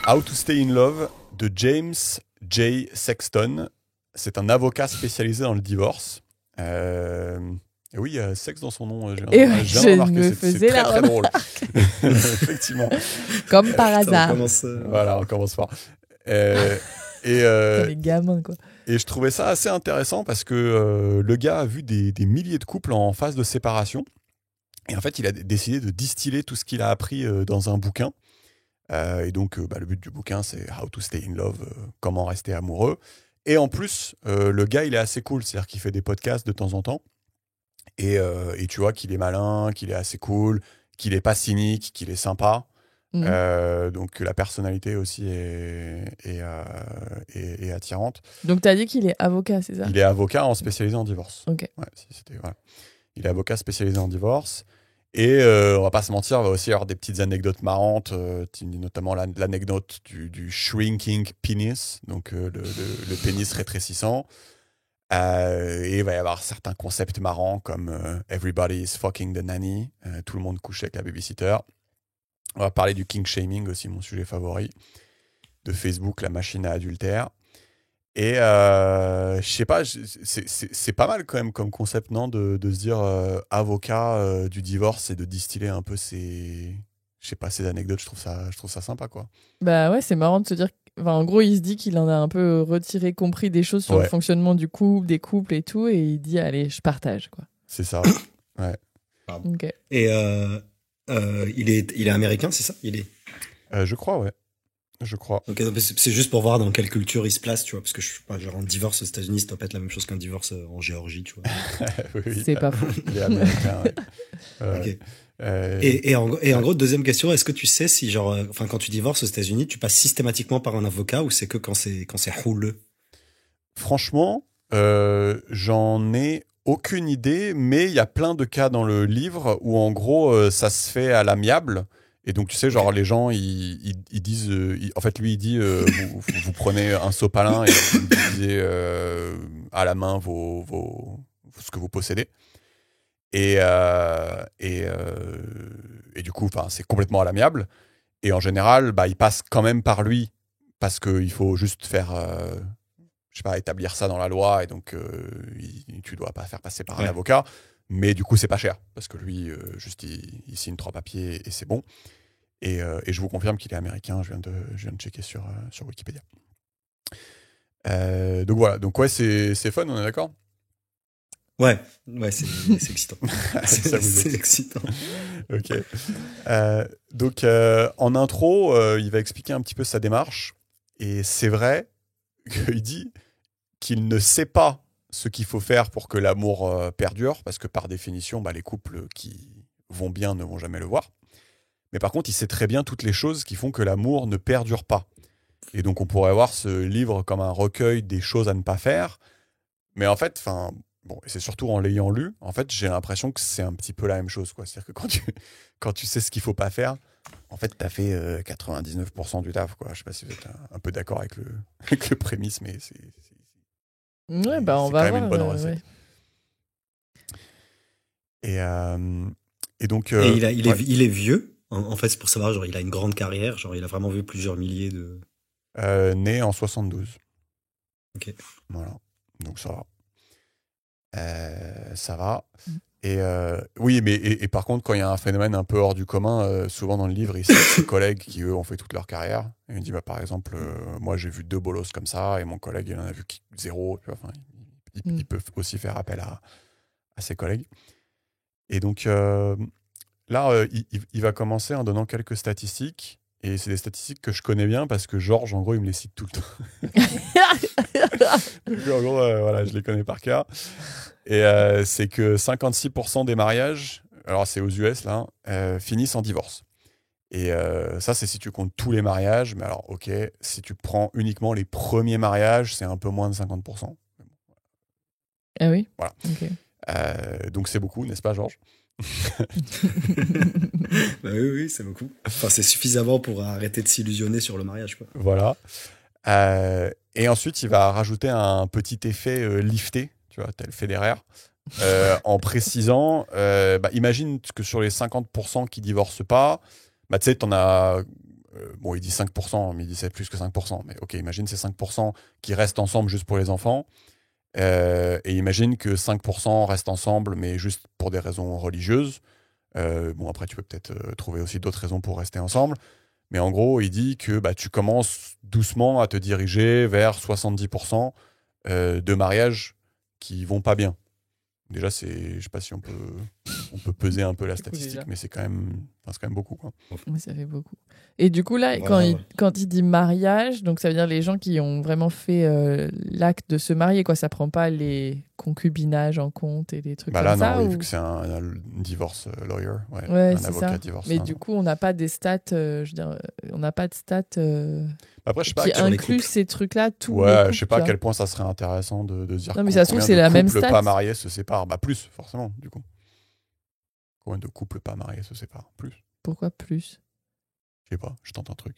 How to Stay in Love de James J. Sexton. C'est un avocat spécialisé dans le divorce. Et oui, il y a sexe dans son nom. Je viens de remarquer, me c'est faisais la très drôle. Effectivement. Comme par hasard. Voilà, on commence par. Les gamins, quoi. Et je trouvais ça assez intéressant parce que le gars a vu des milliers de couples en phase de séparation. Et en fait, il a décidé de distiller tout ce qu'il a appris dans un bouquin. Et donc, le but du bouquin, c'est How to Stay in Love, comment rester amoureux. Et en plus, le gars, il est assez cool. C'est-à-dire qu'il fait des podcasts de temps en temps. Et tu vois qu'il est malin, qu'il est assez cool, qu'il n'est pas cynique, qu'il est sympa. Donc la personnalité aussi est attirante. Donc tu as dit qu'il est avocat, c'est ça? Il est avocat spécialisé en divorce. Ok. Ouais, voilà. Il est avocat spécialisé en divorce. Et on va pas se mentir, il va aussi y avoir des petites anecdotes marrantes, notamment l'anecdote du shrinking penis, donc le pénis rétrécissant. Et il va y avoir certains concepts marrants comme everybody is fucking the nanny, tout le monde couche avec la babysitter. On va parler du king shaming aussi, mon sujet favori, de Facebook, la machine à adultère. Et je sais pas, c'est pas mal quand même comme concept, non, de se dire avocat du divorce et de distiller un peu ces anecdotes. Je trouve ça sympa, quoi. Bah ouais, c'est marrant de se dire. Enfin, en gros, il se dit qu'il en a un peu compris des choses sur le fonctionnement du couple, des couples et tout, et il dit allez, je partage, quoi. C'est ça. Ouais. Okay. Et il est américain, c'est ça? Je crois, ouais. Je crois. Okay, c'est juste pour voir dans quelle culture il se place, tu vois, parce que je suis pas genre un divorce aux États-Unis, ça doit pas être la même chose qu'un divorce en Géorgie, tu vois. Oui, c'est pas faux. Il est américain, ouais. Okay. Et en gros, deuxième question, est-ce que tu sais si genre, quand tu divorces aux États-Unis, tu passes systématiquement par un avocat ou c'est que quand c'est houleux? Franchement, j'en ai aucune idée, mais il y a plein de cas dans le livre où en gros ça se fait à l'amiable. Et donc, tu sais, genre, les gens, ils disent... en fait, lui, il dit, vous prenez un sopalin et vous divisez à la main ce que vous possédez. Et du coup, c'est complètement à l'amiable. Et en général, il passe quand même par lui parce qu'il faut juste faire... je sais pas, établir ça dans la loi. Et donc, tu dois pas faire passer par un avocat. Mais du coup, c'est pas cher parce que lui, juste, il signe 3 papiers et c'est bon. Et je vous confirme qu'il est américain. Je viens de checker sur Wikipédia. Donc voilà. Donc ouais, c'est fun, on est d'accord? Ouais, c'est excitant. c'est excitant. Ok. Donc en intro, il va expliquer un petit peu sa démarche. Et c'est vrai qu'il dit qu'il ne sait pas ce qu'il faut faire pour que l'amour perdure, parce que par définition, les couples qui vont bien ne vont jamais le voir. Mais par contre, il sait très bien toutes les choses qui font que l'amour ne perdure pas. Et donc, on pourrait voir ce livre comme un recueil des choses à ne pas faire. Mais en fait, et c'est surtout en l'ayant lu, en fait, j'ai l'impression que c'est un petit peu la même chose, quoi. C'est-à-dire que quand tu sais ce qu'il ne faut pas faire, en fait, tu as fait 99% du taf, quoi. Je ne sais pas si vous êtes un peu d'accord avec le prémisse, mais c'est on va quand voir. même une bonne recette. Ouais. Et donc... il est vieux. En fait, c'est pour savoir, genre, il a une grande carrière, genre, il a vraiment vu plusieurs milliers de... né en 72. Ok. Voilà. Donc, ça va. Ça va. Et oui, mais et par contre, quand il y a un phénomène un peu hors du commun, souvent dans le livre, il cite ses collègues qui, eux, ont fait toute leur carrière. Et il dit, par exemple, moi, j'ai vu 2 bolos comme ça, et mon collègue, il en a vu 0. Tu vois, il peut aussi faire appel à ses collègues. Et donc... là, il va commencer en donnant quelques statistiques. Et c'est des statistiques que je connais bien parce que Georges, en gros, il me les cite tout le temps. Donc, en gros, voilà, je les connais par cœur. Et c'est que 56% des mariages, alors c'est aux US là, finissent en divorce. Et ça, c'est si tu comptes tous les mariages. Mais alors, ok, si tu prends uniquement les premiers mariages, c'est un peu moins de 50%. Ah oui. Voilà. Okay. Donc c'est beaucoup, n'est-ce pas, Georges? Oui, c'est beaucoup. Enfin, c'est suffisamment pour arrêter de s'illusionner sur le mariage, quoi. Voilà. Et ensuite, il va rajouter un petit effet lifté, tu vois, tel Federer, en précisant, imagine que sur les 50% qui divorcent pas, tu sais, t'en as bon, il dit 5%, mais il dit c'est plus que 5%. Mais ok, imagine ces 5% qui restent ensemble juste pour les enfants. Et imagine que 5% restent ensemble, mais juste pour des raisons religieuses. Bon, après, tu peux peut-être trouver aussi d'autres raisons pour rester ensemble. Mais en gros, il dit que tu commences doucement à te diriger vers 70% de mariages qui vont pas bien. Déjà, je sais pas si on peut peser un peu la statistique, mais c'est quand même beaucoup, quoi. Oui, ça fait beaucoup. Et du coup, là, quand il dit mariage, donc ça veut dire les gens qui ont vraiment fait l'acte de se marier, quoi. Ça prend pas les concubinages en compte et les trucs comme là, ça. Non, ou... vu que c'est un divorce lawyer, un avocat de divorce. Mais du coup, on n'a pas des stats, on n'a pas de stats après, je sais pas, qui incluent ces trucs-là, tous les couples, je sais pas à quel point ça serait intéressant de dire non, mais ça se trouve, c'est la même stat. Couples pas mariés se séparent. Plus, forcément, du coup. Combien de couples pas mariés se séparent? Plus. Pourquoi plus? Je sais pas, je tente un truc.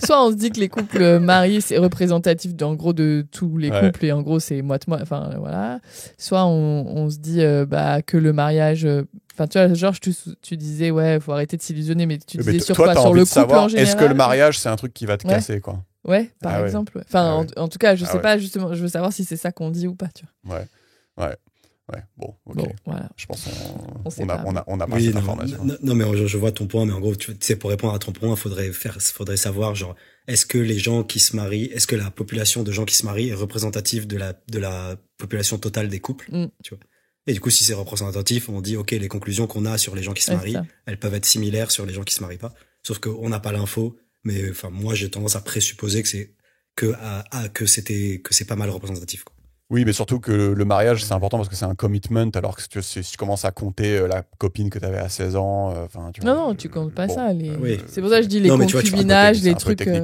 Soit on se dit que les couples mariés, c'est représentatif en gros de tous les couples et en gros c'est moite-moite. Enfin voilà. Soit on se dit que le mariage. Enfin tu vois, Georges, tu disais faut arrêter de s'illusionner, mais tu disais sur quoi? Sur le couple en général. Est-ce que le mariage c'est un truc qui va te casser, quoi? Ouais, par exemple. Enfin en tout cas, je sais pas justement. Je veux savoir si c'est ça qu'on dit ou pas, tu vois. Ouais, bon, ok. Bon, voilà. Je pense qu'on a pas cette information. Non, mais je vois ton point, mais en gros, tu sais, pour répondre à ton point, faudrait savoir, genre, est-ce que les gens qui se marient, est-ce que la population de gens qui se marient est représentative de la population totale des couples, tu vois? Et du coup, si c'est représentatif, on dit, ok, les conclusions qu'on a sur les gens qui se marient, elles peuvent être similaires sur les gens qui se marient pas. Sauf qu'on n'a pas l'info, mais enfin, moi, j'ai tendance à présupposer que c'est pas mal représentatif, quoi. Oui, mais surtout que le mariage, c'est important parce que c'est un commitment, alors que si tu commences à compter la copine que tu avais à 16 ans... non, tu comptes pas ça. C'est pour ça que je dis les concubinages, les trucs... technique,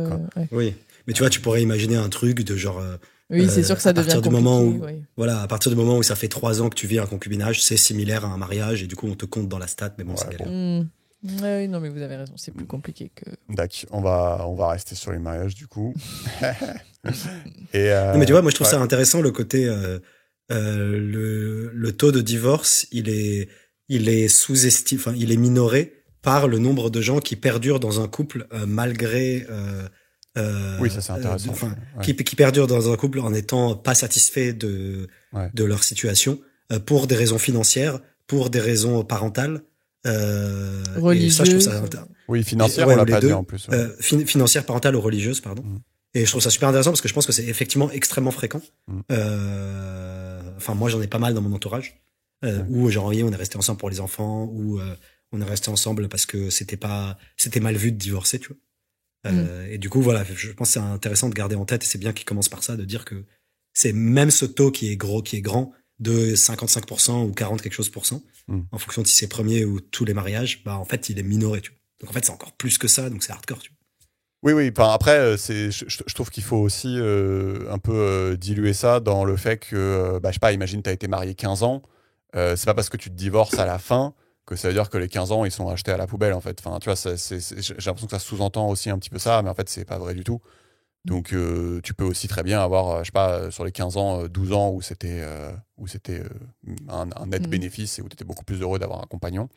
Oui, mais tu vois, tu pourrais imaginer un truc de genre... oui, c'est sûr que ça devient compliqué. Voilà, à partir du moment où ça fait 3 ans que tu vis un concubinage, c'est similaire à un mariage et du coup, on te compte dans la stat, mais bon, c'est galère. Oui, non, mais vous avez raison, c'est plus compliqué que... D'accord, on va rester sur les mariages, du coup. Non, mais tu vois, moi, je trouve ça intéressant, le côté... le taux de divorce, il est sous-estimé, enfin, il est minoré par le nombre de gens qui perdurent dans un couple malgré... oui, ça c'est intéressant. Qui perdurent dans un couple en n'étant pas satisfaits de leur situation, pour des raisons financières, pour des raisons parentales, religieuses. Ça, je trouve ça oui, financière, on l'a pas dit en plus. Financière, parentale ou religieuse, pardon. Et je trouve ça super intéressant parce que je pense que c'est effectivement extrêmement fréquent. Enfin, moi, j'en ai pas mal dans mon entourage, où genre, oui, on est resté ensemble pour les enfants, ou on est resté ensemble parce que c'était mal vu de divorcer, tu vois. Et du coup, voilà, je pense que c'est intéressant de garder en tête, et c'est bien qu'il commence par ça, de dire que c'est même ce taux qui est grand, de 55% ou 40 quelque chose %, en fonction de si c'est premier ou tous les mariages, en fait, il est minoré, tu vois. Donc en fait, c'est encore plus que ça, donc c'est hardcore, tu vois. Oui. Enfin, après, je trouve qu'il faut aussi un peu diluer ça dans le fait que, je sais pas, imagine, tu as été marié 15 ans. C'est pas parce que tu te divorces à la fin que ça veut dire que les 15 ans, ils sont achetés à la poubelle, en fait. Enfin, tu vois, j'ai l'impression que ça sous-entend aussi un petit peu ça, mais en fait, c'est pas vrai du tout. Donc, tu peux aussi très bien avoir, je sais pas, sur les 15 ans, 12 ans où c'était un net bénéfice et où tu étais beaucoup plus heureux d'avoir un compagnon.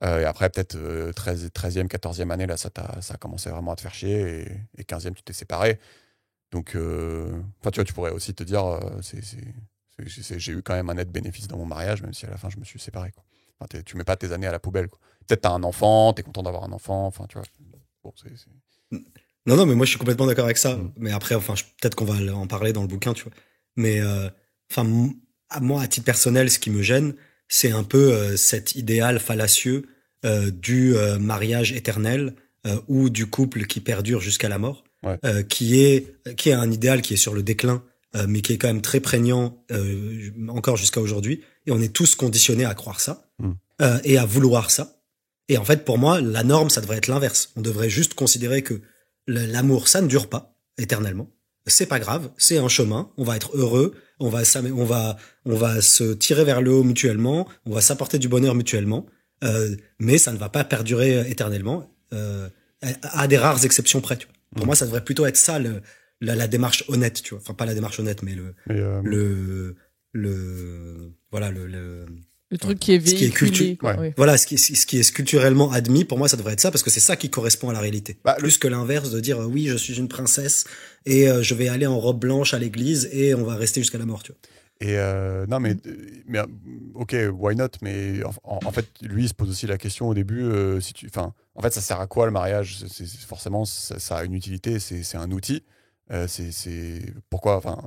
Et après, peut-être 13e, 14e année, là, ça a commencé vraiment à te faire chier. Et 15e, tu t'es séparé. Donc, tu vois, tu pourrais aussi te dire, j'ai eu quand même un net bénéfice dans mon mariage, même si à la fin, je me suis séparé, quoi. Enfin, tu mets pas tes années à la poubelle, quoi. Peut-être tu as un enfant, tu es content d'avoir un enfant. Enfin, tu vois. Bon, Non, mais moi, je suis complètement d'accord avec ça. Mais après, enfin, peut-être qu'on va en parler dans le bouquin, tu vois. Mais, enfin, moi, à titre personnel, ce qui me gêne, c'est un peu cet idéal fallacieux du mariage éternel ou du couple qui perdure jusqu'à la mort, qui est un idéal qui est sur le déclin, mais qui est quand même très prégnant encore jusqu'à aujourd'hui. Et on est tous conditionnés à croire ça et à vouloir ça. Et en fait, pour moi, la norme, ça devrait être l'inverse. On devrait juste considérer que l'amour, ça ne dure pas éternellement. C'est pas grave, c'est un chemin. On va être heureux, on va se tirer vers le haut mutuellement, on va s'apporter du bonheur mutuellement, mais ça ne va pas perdurer éternellement, à des rares exceptions près. Tu vois. Pour moi, ça devrait plutôt être ça la démarche honnête, tu vois. Enfin, pas la démarche honnête, mais Le truc qui est véhiculé. Voilà, ce qui est culturellement admis, pour moi, ça devrait être ça, parce que c'est ça qui correspond à la réalité. Plus que l'inverse de dire, oui, je suis une princesse, et je vais aller en robe blanche à l'église, et on va rester jusqu'à la mort, tu vois. Et non, mais ok, why not? Mais en fait, lui, il se pose aussi la question au début, en fait, ça sert à quoi le mariage? Forcément, ça a une utilité, c'est un outil. C'est pourquoi, enfin,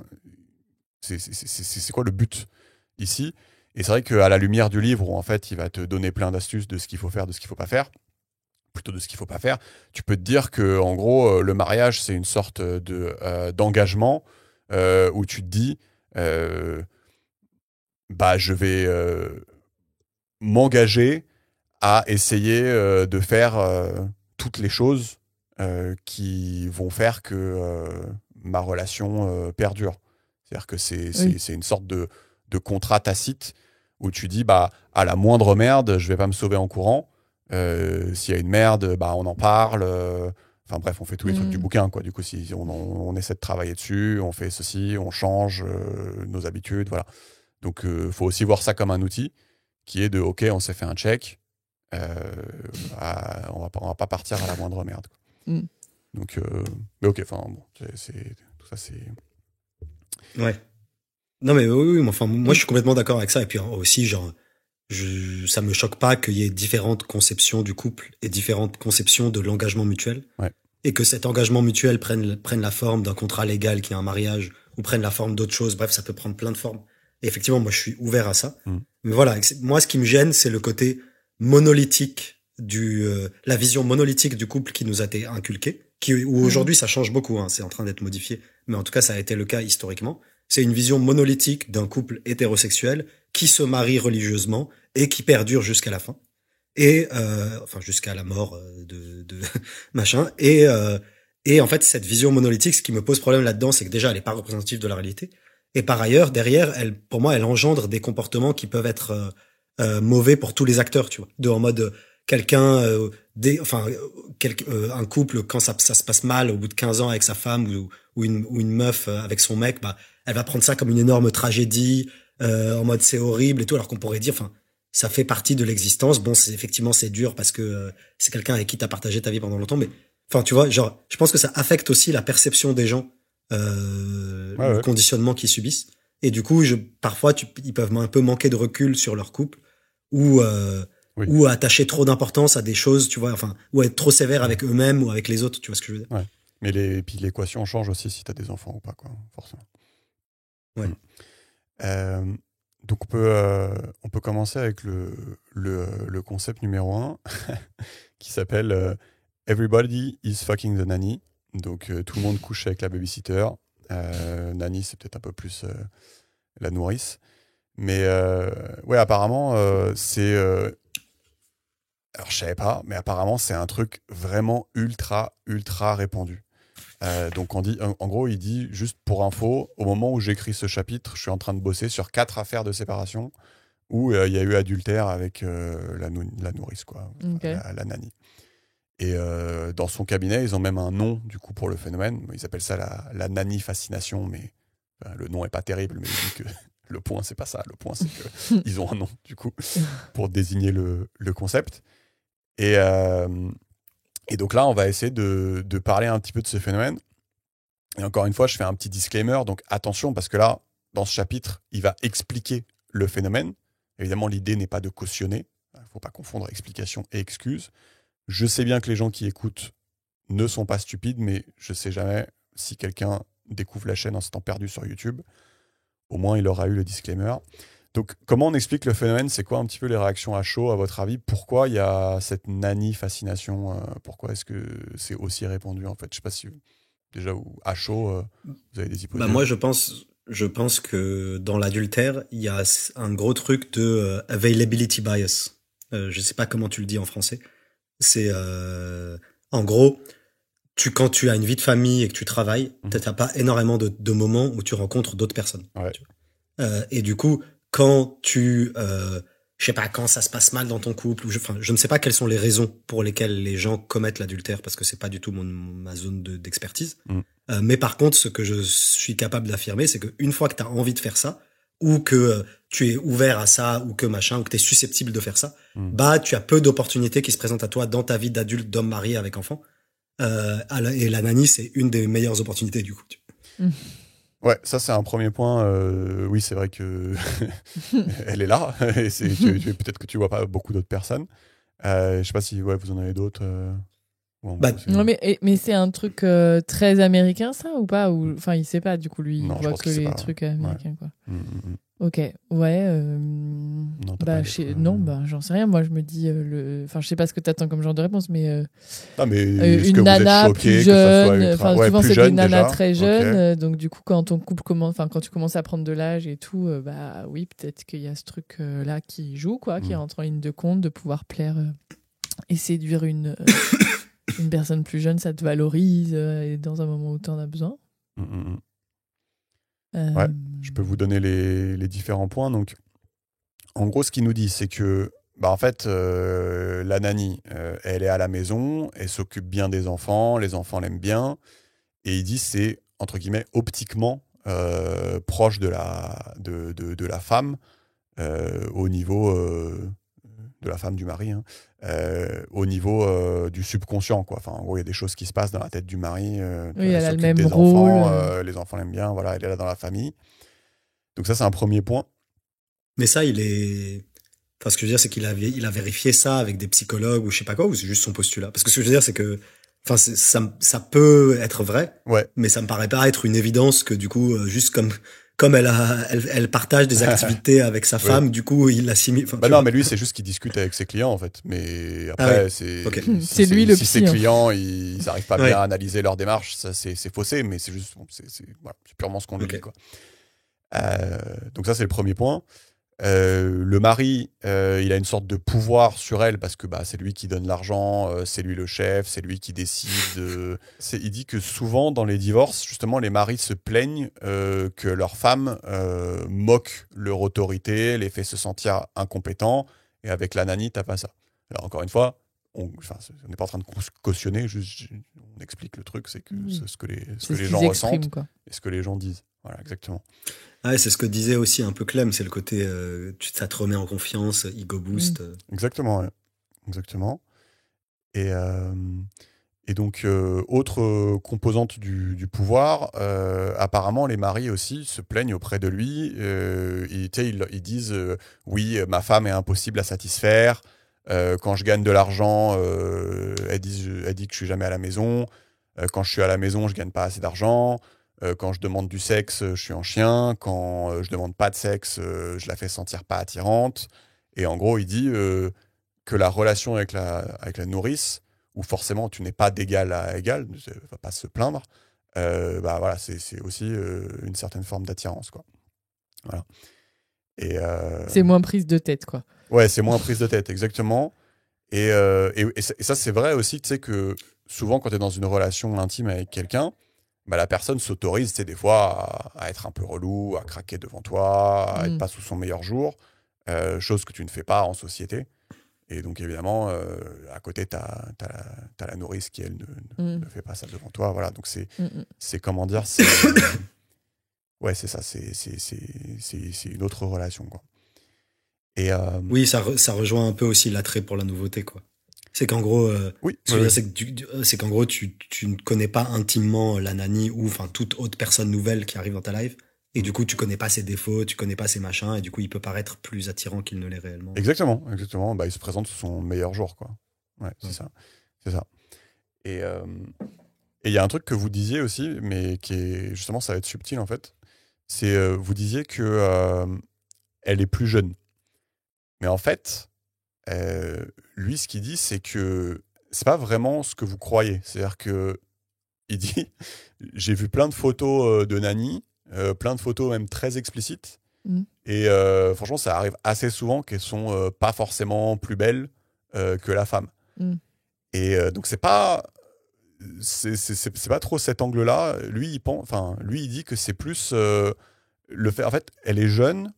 c'est quoi le but ici? Et c'est vrai qu'à la lumière du livre, où en fait, il va te donner plein d'astuces de ce qu'il faut faire, de ce qu'il faut pas faire, plutôt de ce qu'il faut pas faire, tu peux te dire que, en gros, le mariage, c'est une sorte d'engagement où tu te dis, je vais m'engager à essayer de faire toutes les choses qui vont faire que ma relation perdure. C'est-à-dire que c'est une sorte de contrat tacite où tu dis, à la moindre merde, je vais pas me sauver en courant. S'il y a une merde, on en parle. Enfin bref, on fait tous les trucs du bouquin, quoi. Du coup, si on essaie de travailler dessus, on fait ceci, on change nos habitudes, voilà. Donc, faut aussi voir ça comme un outil qui est de, ok, on s'est fait un check, on va pas partir à la moindre merde, quoi. Donc, mais ok, enfin bon, tout ça, c'est. Ouais. Non mais oui, enfin moi je suis complètement d'accord avec ça, et puis aussi genre ça me choque pas qu'il y ait différentes conceptions du couple et différentes conceptions de l'engagement mutuel, et que cet engagement mutuel prenne la forme d'un contrat légal qui est un mariage, ou prenne la forme d'autre chose. Bref, ça peut prendre plein de formes, et effectivement moi je suis ouvert à ça. Mais voilà, moi ce qui me gêne, c'est le côté monolithique la vision monolithique du couple qui nous a été inculquée, où aujourd'hui ça change beaucoup, hein, c'est en train d'être modifié, mais en tout cas ça a été le cas historiquement. C'est une vision monolithique d'un couple hétérosexuel qui se marie religieusement et qui perdure jusqu'à la fin, et enfin jusqu'à la mort de machin. Et en fait, cette vision monolithique, ce qui me pose problème là-dedans, c'est que déjà elle est pas représentative de la réalité, et par ailleurs derrière, pour moi, elle engendre des comportements qui peuvent être mauvais pour tous les acteurs, tu vois, en mode quelqu'un un couple, quand ça se passe mal au bout de 15 ans avec sa femme, ou une meuf avec son mec, elle va prendre ça comme une énorme tragédie, en mode c'est horrible et tout, alors qu'on pourrait dire, enfin, ça fait partie de l'existence. Bon, effectivement c'est dur parce que c'est quelqu'un avec qui t'as partagé ta vie pendant longtemps, mais enfin tu vois, genre je pense que ça affecte aussi la perception des gens, le conditionnement qu'ils subissent, et du coup parfois ils peuvent un peu manquer de recul sur leur couple, ou attacher trop d'importance à des choses, tu vois, enfin, ou être trop sévère avec eux-mêmes ou avec les autres, tu vois ce que je veux dire. Ouais. Mais puis l'équation change aussi si tu as des enfants ou pas, quoi, forcément. Ouais. Donc on peut commencer avec le concept numéro 1 qui s'appelle Everybody is fucking the nanny. Donc tout le monde couche avec la babysitter. Nanny, c'est peut-être un peu plus la nourrice. Mais apparemment, c'est... alors je savais pas, mais apparemment c'est un truc vraiment ultra répandu. Donc en gros, il dit, juste pour info, au moment où j'écris ce chapitre, je suis en train de bosser sur 4 affaires de séparation où il y a eu adultère avec la nourrice, quoi, okay. la nanny. Et dans son cabinet, ils ont même un nom du coup pour le phénomène. Ils appellent ça la nanny fascination, mais le nom est pas terrible, mais il dit que le point c'est pas ça. Le point c'est qu'ils ont un nom du coup pour désigner le concept. Et donc là, on va essayer de parler un petit peu de ce phénomène. Et encore une fois, je fais un petit disclaimer. Donc attention, parce que là, dans ce chapitre, il va expliquer le phénomène. Évidemment, l'idée n'est pas de cautionner. Il ne faut pas confondre explication et excuse. Je sais bien que les gens qui écoutent ne sont pas stupides, mais je ne sais jamais si quelqu'un découvre la chaîne en s'étant perdu sur YouTube. Au moins, il aura eu le disclaimer. Donc, comment on explique le phénomène? C'est quoi un petit peu les réactions à chaud, à votre avis? Pourquoi il y a cette nanny fascination? Pourquoi est-ce que c'est aussi répandu, en fait? Je sais pas si, déjà, à chaud, vous avez des hypothèses. Moi, je pense que dans l'adultère, il y a un gros truc de availability bias. Je sais pas comment tu le dis en français. C'est, en gros, quand tu as une vie de famille et que tu travailles, t'as pas énormément de moments où tu rencontres d'autres personnes. Ouais. Et du coup, quand je sais pas, quand ça se passe mal dans ton couple, je ne sais pas quelles sont les raisons pour lesquelles les gens commettent l'adultère, parce que c'est pas du tout ma zone d'expertise. Mais par contre, ce que je suis capable d'affirmer, c'est qu'une fois que tu as envie de faire ça, ou que tu es ouvert à ça ou que machin, ou que tu es susceptible de faire ça, bah tu as peu d'opportunités qui se présentent à toi dans ta vie d'adulte, d'homme marié avec enfant. Et la nanny, c'est une des meilleures opportunités du coup. Ouais, ça c'est un premier point. Oui, c'est vrai que elle est là. Et peut-être que tu vois pas beaucoup d'autres personnes. Je sais pas si vous en avez d'autres. Non, mais c'est un truc très américain, ça, ou pas? Enfin, il sait pas, du coup, lui, non, il voit que les trucs américains, quoi. Ok, ouais. Non, j'en sais rien. Moi, je me dis, enfin, je sais pas ce que t'attends comme genre de réponse, mais une nana plus jeune. Enfin, souvent c'est des nanas déjà. très jeunes. Donc, du coup, quand ton couple commence, enfin, quand tu commences à prendre de l'âge et tout, bah oui, peut-être qu'il y a ce truc là qui joue, quoi, qui rentre en ligne de compte, de pouvoir plaire et séduire une personne plus jeune, ça te valorise et dans un moment où tu en as besoin. Ouais, je peux vous donner les différents points. Donc, en gros, ce qu'il nous dit, c'est que, en fait, la nanny, elle est à la maison, elle s'occupe bien des enfants, les enfants l'aiment bien, et il dit c'est entre guillemets optiquement proche de la femme au niveau de la femme du mari, au niveau du subconscient, quoi. Enfin, en gros, il y a des choses qui se passent dans la tête du mari. Oui, elle a le même des rôle. Enfants, les enfants l'aiment bien, voilà, elle est là dans la famille. Donc ça, c'est un premier point. Mais ça, il est... Enfin, ce que je veux dire, c'est qu'il a vérifié ça avec des psychologues ou je sais pas quoi, ou c'est juste son postulat. Parce que ce que je veux dire, c'est que enfin, ça peut être vrai, mais ça me paraît pas être une évidence que du coup, juste comme elle partage des activités avec sa femme, du coup, il l'assimile. Non, mais lui, c'est juste qu'il discute avec ses clients, en fait. Mais après, c'est lui le psy. Si ses clients, ils n'arrivent pas bien à analyser leur démarche, ça, c'est faussé, mais c'est juste, c'est purement ce qu'on lui dit, quoi. Donc ça, c'est le premier point. Le mari, il a une sorte de pouvoir sur elle parce que c'est lui qui donne l'argent, c'est lui le chef, c'est lui qui décide. Il dit que souvent dans les divorces, justement, les maris se plaignent que leurs femmes moquent leur autorité, les fait se sentir incompétents. Et avec la nanny, t'as pas ça. Alors encore une fois, on n'est pas en train de cautionner, juste on explique le truc, c'est que ce que les gens ressentent et ce que les gens disent. Voilà, exactement. Ouais, c'est ce que disait aussi un peu Clem, c'est le côté ça te remet en confiance, ego boost. Exactement, ouais. Exactement. Et donc, autre composante du pouvoir, apparemment, les maris aussi se plaignent auprès de lui. Ils disent oui, ma femme est impossible à satisfaire. Quand je gagne de l'argent, elle dit que je suis jamais à la maison. Quand je suis à la maison, je gagne pas assez d'argent. Quand je demande du sexe, je suis un chien. Quand je demande pas de sexe, je la fais sentir pas attirante. Et en gros, il dit que la relation avec la nourrice, où forcément tu n'es pas d'égal à égal, ne va pas se plaindre, voilà, c'est aussi une certaine forme d'attirance, quoi. Voilà. Et c'est moins prise de tête, quoi. Ouais, c'est moins prise de tête, exactement. Et ça, c'est vrai aussi, tu sais, que souvent, quand tu es dans une relation intime avec quelqu'un, la personne s'autorise, tu sais, des fois, à être un peu relou, à craquer devant toi, à être pas sous son meilleur jour, chose que tu ne fais pas en société. Et donc, évidemment, à côté, tu as la nourrice qui, elle, ne fait pas ça devant toi. Voilà, donc c'est comment dire, ouais, c'est ça, c'est une autre relation, quoi. Et oui, ça rejoint un peu aussi l'attrait pour la nouveauté, quoi. C'est qu'en gros, c'est qu'en gros, tu ne connais pas intimement la nanny ou enfin toute autre personne nouvelle qui arrive dans ta life. Et du coup, tu connais pas ses défauts, tu connais pas ses machins, et du coup, il peut paraître plus attirant qu'il ne l'est réellement. Exactement. Il se présente sous son meilleur jour, quoi. Ouais, c'est ça. Et il y a un truc que vous disiez aussi, mais qui est justement, ça va être subtil en fait. C'est vous disiez que elle est plus jeune. Mais en fait, lui, ce qu'il dit, c'est que c'est pas vraiment ce que vous croyez. C'est-à-dire que il dit, j'ai vu plein de photos de nanny. Plein de photos même très explicites et franchement ça arrive assez souvent qu'elles sont pas forcément plus belles que la femme et donc c'est pas trop cet angle là. Lui il dit que c'est plus le fait, en fait elle est jeune,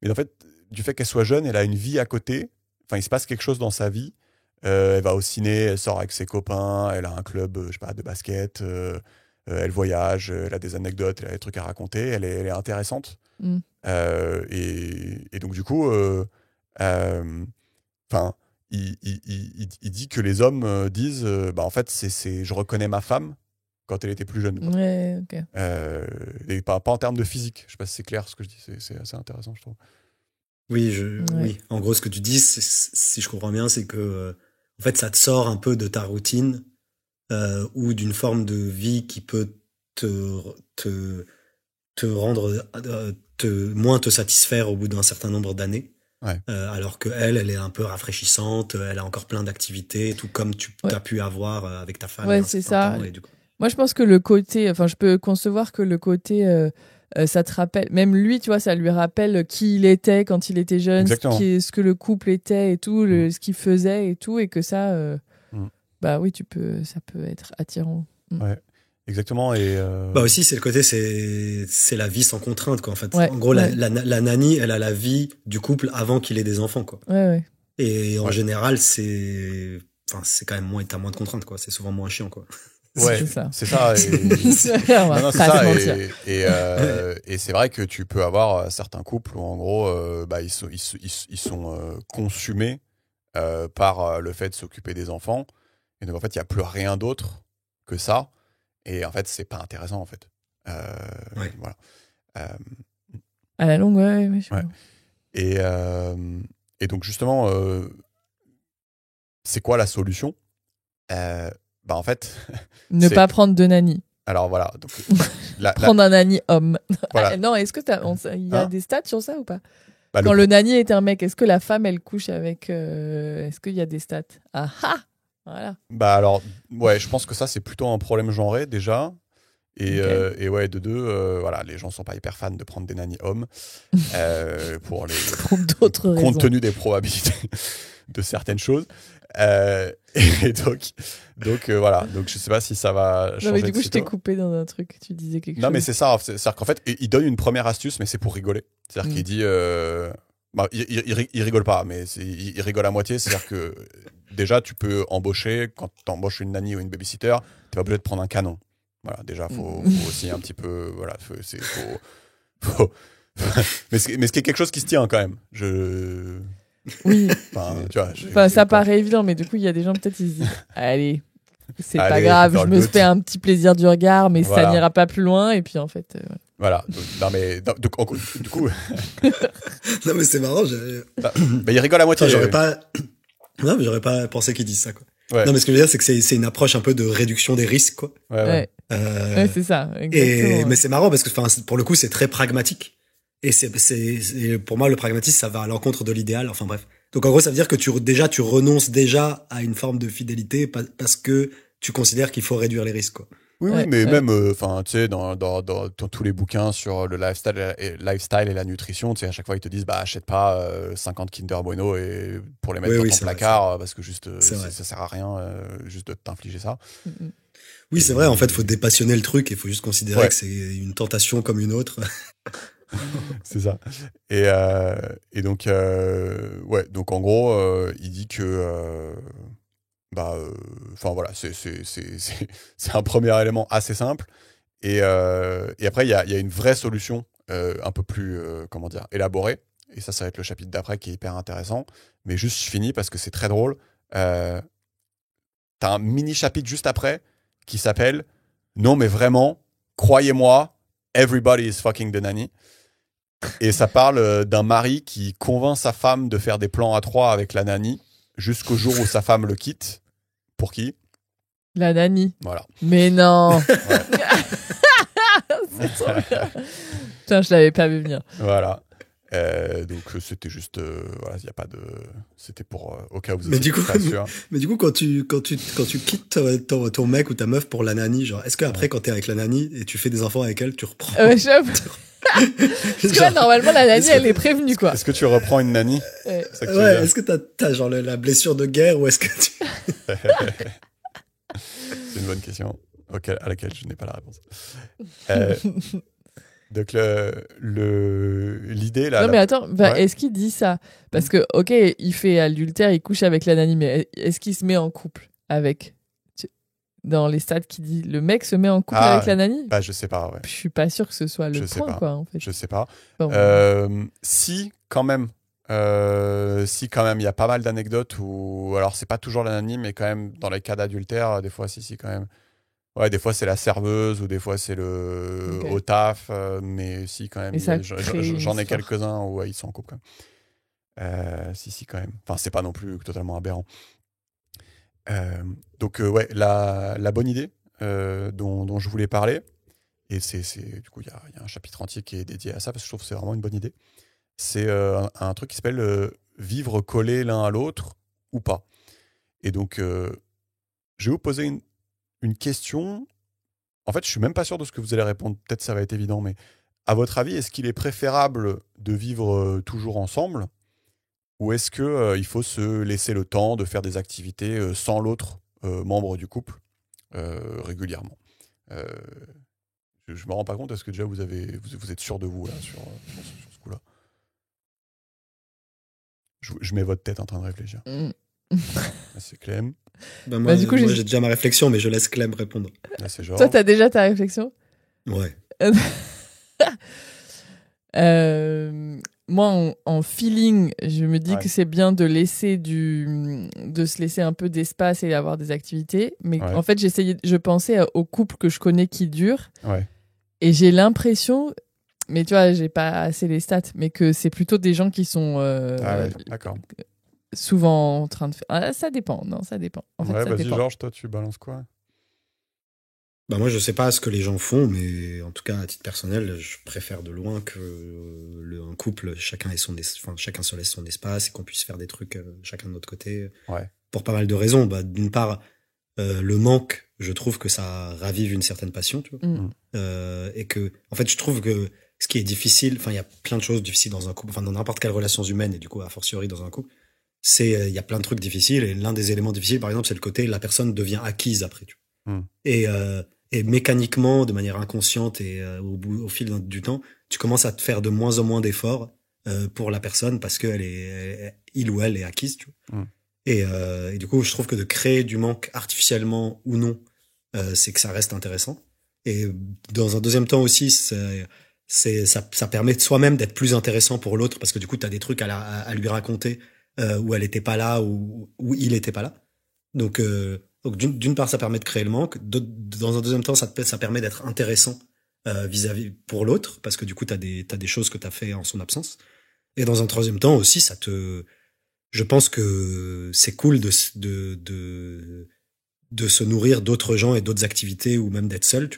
mais en fait du fait qu'elle soit jeune, elle a une vie à côté, enfin il se passe quelque chose dans sa vie, elle va au ciné, elle sort avec ses copains, elle a un club je sais pas de basket, elle voyage, elle a des anecdotes, elle a des trucs à raconter, elle est intéressante. Et donc, du coup, enfin, il dit que les hommes disent bah, en fait, je reconnais ma femme quand elle était plus jeune. Quoi. Ouais, ok. Et pas en termes de physique. Je sais pas si c'est clair ce que je dis. C'est assez intéressant, je trouve. Oui, Ouais. oui. En gros, ce que tu dis, si je comprends bien, c'est que en fait, ça te sort un peu de ta routine ou d'une forme de vie qui peut te rendre moins te satisfaire au bout d'un certain nombre d'années. Ouais. Alors que elle est un peu rafraîchissante, elle a encore plein d'activités, tout comme tu Ouais. as pu avoir avec ta femme. Ouais, il y a un c'est certain ça. temps, et du coup... Moi, je pense que le côté, enfin, je peux concevoir que le côté, ça te rappelle, même lui, tu vois, ça lui rappelle qui il était quand il était jeune, Exactement. ce que le couple était et tout, ce qu'il faisait et tout, et que ça, bah oui, ça peut être attirant. Ouais, exactement. Et Bah aussi, c'est le côté, c'est la vie sans contrainte, quoi, en fait. Ouais, En gros, ouais. la nanny, elle a la vie du couple avant qu'il ait des enfants, quoi. Ouais. Et en Ouais. général, c'est quand même t'as moins de contraintes, quoi. C'est souvent moins chiant, quoi. ouais, c'est ça. c'est ça. Et... On va non, c'est pas ça. se mentir. Et c'est vrai que tu peux avoir certains couples où, en gros, bah, ils sont consumés par le fait de s'occuper des enfants. Et donc, en fait, il n'y a plus rien d'autre que ça. Et en fait, c'est pas intéressant, en fait. Ouais. Voilà. À la longue, ouais. Ouais. Et donc, justement, c'est quoi la solution bah, en fait, Ne pas prendre de nanny. alors voilà. Donc, Prendre un nanny homme. Voilà. Ah, non, est-ce que il y a des stats sur ça ou pas? Bah, Quand le nanny est un mec, est-ce que la femme, elle couche avec... Est-ce qu'il y a des stats? Ah ah. Voilà. Bah alors, ouais, je pense que ça, c'est plutôt un problème genré, déjà. Et, Ok. et ouais, de deux, voilà, les gens sont pas hyper fans de prendre des nannies hommes pour d'autres raisons. compte tenu des probabilités de certaines choses. Et donc voilà. Donc je sais pas si ça va changer. Non, mais du coup, de je t'ai sitôt. coupé dans un truc. Tu disais quelque chose. Non, mais c'est ça. C'est-à-dire qu'en fait, il donne une première astuce, mais c'est pour rigoler. C'est-à-dire qu'il dit. Bah, il rigole pas, mais il rigole à moitié. C'est-à-dire que déjà, tu peux embaucher, quand tu embauches une nanny ou une babysitter, tu pas obligé de prendre un canon. Voilà, déjà, faut aussi un petit peu. Voilà, mais ce qui est quelque chose qui se tient quand même. Oui. Enfin, tu vois, Enfin, ça paraît évident, mais du coup, il y a des gens, peut-être, ils se disent allez, c'est pas Allez, grave, dans je le me doute. fais un petit plaisir du regard, mais Voilà. ça n'ira pas plus loin. Et puis, en fait. Voilà. Donc, non, mais du coup, Non, mais c'est marrant, bah, il rigole à moitié. enfin, j'aurais pas, non, mais j'aurais pas pensé qu'ils disent ça, quoi. Ouais. Non, mais ce que je veux dire, c'est que c'est une approche un peu de réduction des risques, quoi. Ouais. Ouais, c'est ça. Exactement. Mais c'est marrant parce que, enfin, pour le coup, c'est très pragmatique. Et pour moi, le pragmatisme, ça va à l'encontre de l'idéal. Enfin, bref. Donc, en gros, ça veut dire que tu renonces déjà à une forme de fidélité parce que tu considères qu'il faut réduire les risques, quoi. Oui, Ouais, mais ouais. même, enfin, tu sais, dans tous les bouquins sur le lifestyle et la nutrition, tu sais, à chaque fois, ils te disent, bah, achète pas 50 Kinder Bueno et pour les mettre Oui, dans oui, ton c'est vrai, placard, parce que juste, C'est vrai. ça sert à rien, juste de t'infliger ça. Mm. Oui, c'est vrai. En fait, faut dépassionner le truc et faut juste considérer Ouais. que c'est une tentation comme une autre. C'est ça. Et donc, ouais, donc en gros, il dit que, enfin voilà, c'est un premier élément assez simple. Et après, il y a une vraie solution un peu plus, comment dire, élaborée. Et ça va être le chapitre d'après qui est hyper intéressant. Mais juste, je finis parce que c'est très drôle. T'as un mini chapitre juste après qui s'appelle Non, mais vraiment, croyez-moi, everybody is fucking the nanny. Et ça parle d'un mari qui convainc sa femme de faire des plans à trois avec la nanny jusqu'au jour où sa femme le quitte. Pour qui? La nanny. Voilà. Mais non. Ouais. C'est trop bien. Putain, je l'avais pas vu venir. Voilà. Donc c'était juste, voilà, il y a pas de, c'était pour au cas où vous Mais étiez du coup, pas sûr. Mais du coup, quand tu quittes ton mec ou ta meuf pour la nanny, genre, est-ce qu'après, quand t'es avec la nanny et tu fais des enfants avec elle, tu reprends? J'avoue. Parce que là, normalement, la nanny, elle est prévenue, quoi. Est-ce que tu reprends une nanny? Ouais. C'est ça que tu veux Ouais, dire. est-ce que t'as genre la blessure de guerre ou est-ce que tu... C'est une bonne question à laquelle je n'ai pas la réponse. Donc l'idée là. Non, mais attends, bah, Ouais. est-ce qu'il dit ça? Parce que, ok, il fait adultère, il couche avec la nanny, mais est-ce qu'il se met en couple avec? dans les stats qui dit le mec se met en couple Ah, avec la nanny. Bah, je sais pas, ouais. Je suis pas sûr que ce soit le Je sais point, pas. quoi, en fait. Je sais pas. Bon. Si, quand même. Si, quand même, il y a pas mal d'anecdotes où. Alors, c'est pas toujours la nanny, mais quand même, dans les cas d'adultère, des fois, si, quand même. Ouais, des fois, c'est la serveuse ou des fois, c'est le Ok. au taf. Mais si, quand même. Et ça crée une J'en ai histoire. quelques-uns où ouais, ils sont en couple, quand même. Si, quand même. Enfin, c'est pas non plus totalement aberrant. Donc, ouais, la bonne idée dont je voulais parler, et du coup, il y a un chapitre entier qui est dédié à ça parce que je trouve que c'est vraiment une bonne idée. C'est un truc qui s'appelle vivre collés l'un à l'autre ou pas. Et donc, je vais vous poser une question. En fait, je suis même pas sûr de ce que vous allez répondre. Peut-être ça va être évident, mais à votre avis, est-ce qu'il est préférable de vivre toujours ensemble ou est-ce que il faut se laisser le temps de faire des activités sans l'autre membre du couple régulièrement je me rends pas compte, est-ce que déjà vous êtes sûr de vous là, sur ce coup-là je mets votre tête en train de réfléchir. Mm. Là, c'est Clem. Bah, moi, du coup, j'ai déjà ma réflexion, mais je laisse Clem répondre. Là, c'est Georges. Toi, t'as déjà ta réflexion? Ouais. Moi, en feeling, je me dis Ouais. que c'est bien de se laisser un peu d'espace et avoir des activités. Mais Ouais. en fait, je pensais aux couples que je connais qui durent. Ouais. Et j'ai l'impression, mais tu vois, j'ai pas assez les stats, mais que c'est plutôt des gens qui sont Ah ouais, d'accord. souvent en train de faire. Ah, ça dépend, non, ça dépend. En fait, Ouais, ça vas-y dépend. Georges, toi tu balances quoi? Bah moi, je sais pas ce que les gens font, mais en tout cas, à titre personnel, je préfère de loin que un couple, chacun se laisse son espace et qu'on puisse faire des trucs chacun de notre côté. Ouais. Pour pas mal de raisons. Bah, d'une part, le manque, je trouve que ça ravive une certaine passion, tu vois. Mm. Et que, en fait, je trouve que ce qui est difficile, enfin, il y a plein de choses difficiles dans un couple, enfin, dans n'importe quelle relation humaine, et du coup, a fortiori dans un couple, il y a plein de trucs difficiles, et l'un des éléments difficiles, par exemple, c'est le côté, la personne devient acquise après, tu vois. Mm. Et mécaniquement, de manière inconsciente et au fil du temps, tu commences à te faire de moins en moins d'efforts pour la personne parce que il ou elle est acquise, tu vois. Mm. Et du coup, je trouve que de créer du manque artificiellement ou non, c'est que ça reste intéressant. Et dans un deuxième temps aussi, ça permet de soi-même d'être plus intéressant pour l'autre parce que du coup, tu as des trucs à lui raconter où elle était pas là ou où il était pas là. Donc d'une part, ça permet de créer le manque. Dans un deuxième temps, ça permet d'être intéressant vis-à-vis pour l'autre parce que du coup, t'as des choses que t'as fait en son absence. Et dans un troisième temps aussi, je pense que c'est cool de se nourrir d'autres gens et d'autres activités ou même d'être seul.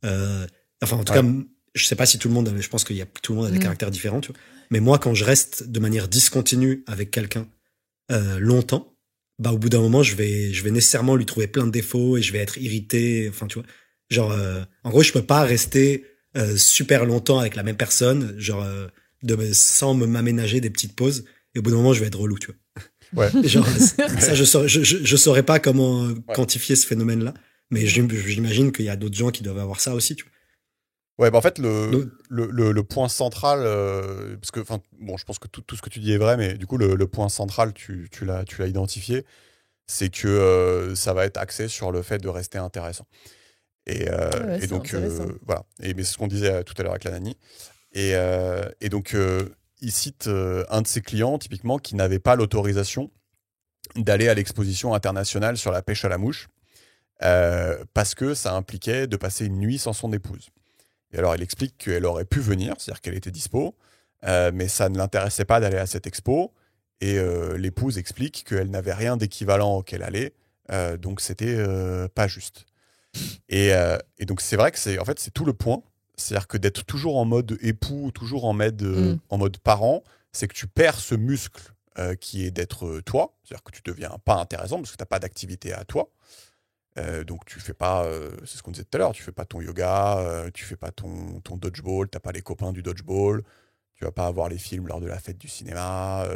Enfin, en tout cas, je sais pas si tout le monde, je pense qu'il y a tout le monde a des caractères différents, tu vois. Mais moi, quand je reste de manière discontinue avec quelqu'un longtemps, bah au bout d'un moment, je vais nécessairement lui trouver plein de défauts et je vais être irrité. Enfin, tu vois, genre, en gros, je peux pas rester super longtemps avec la même personne, genre sans m'aménager des petites pauses. Et au bout d'un moment, je vais être relou, tu vois. Ouais. Genre, ça, je saurais pas comment quantifier ce phénomène-là, mais j'imagine qu'il y a d'autres gens qui doivent avoir ça aussi, tu vois. Ouais, bah en fait, le point central, parce que, bon, je pense que tout ce que tu dis est vrai, mais du coup, le point central, tu l'as identifié, c'est que ça va être axé sur le fait de rester intéressant. Et donc, voilà. Mais c'est ce qu'on disait tout à l'heure avec la nanny. Et donc, il cite un de ses clients, typiquement, qui n'avait pas l'autorisation d'aller à l'exposition internationale sur la pêche à la mouche, parce que ça impliquait de passer une nuit sans son épouse. Et alors, il explique qu'elle aurait pu venir, c'est-à-dire qu'elle était dispo, mais ça ne l'intéressait pas d'aller à cette expo. Et l'épouse explique qu'elle n'avait rien d'équivalent auquel aller, donc c'était pas juste. Et donc, c'est vrai que c'est tout le point. C'est-à-dire que d'être toujours en mode époux, toujours en mode parent, c'est que tu perds ce muscle qui est d'être toi. C'est-à-dire que tu deviens pas intéressant parce que tu n'as pas d'activité à toi. Donc tu fais pas, c'est ce qu'on disait tout à l'heure, tu fais pas ton yoga, tu fais pas ton dodgeball, t'as pas les copains du dodgeball, tu vas pas avoir les films lors de la fête du cinéma,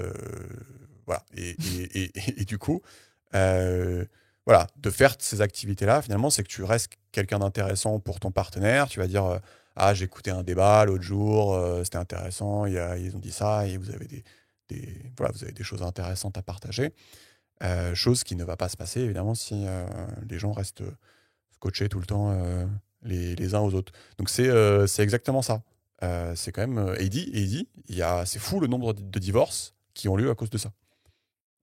voilà. Et du coup, voilà, de faire ces activités-là, finalement, c'est que tu restes quelqu'un d'intéressant pour ton partenaire. Tu vas dire, ah, j'ai écouté un débat l'autre jour, c'était intéressant, ils ont dit ça, et vous avez voilà, vous avez des choses intéressantes à partager. Chose qui ne va pas se passer, évidemment, si les gens restent scotchés tout le temps les uns aux autres. Donc c'est exactement ça. C'est quand même... Et il dit, c'est fou le nombre de divorces qui ont lieu à cause de ça.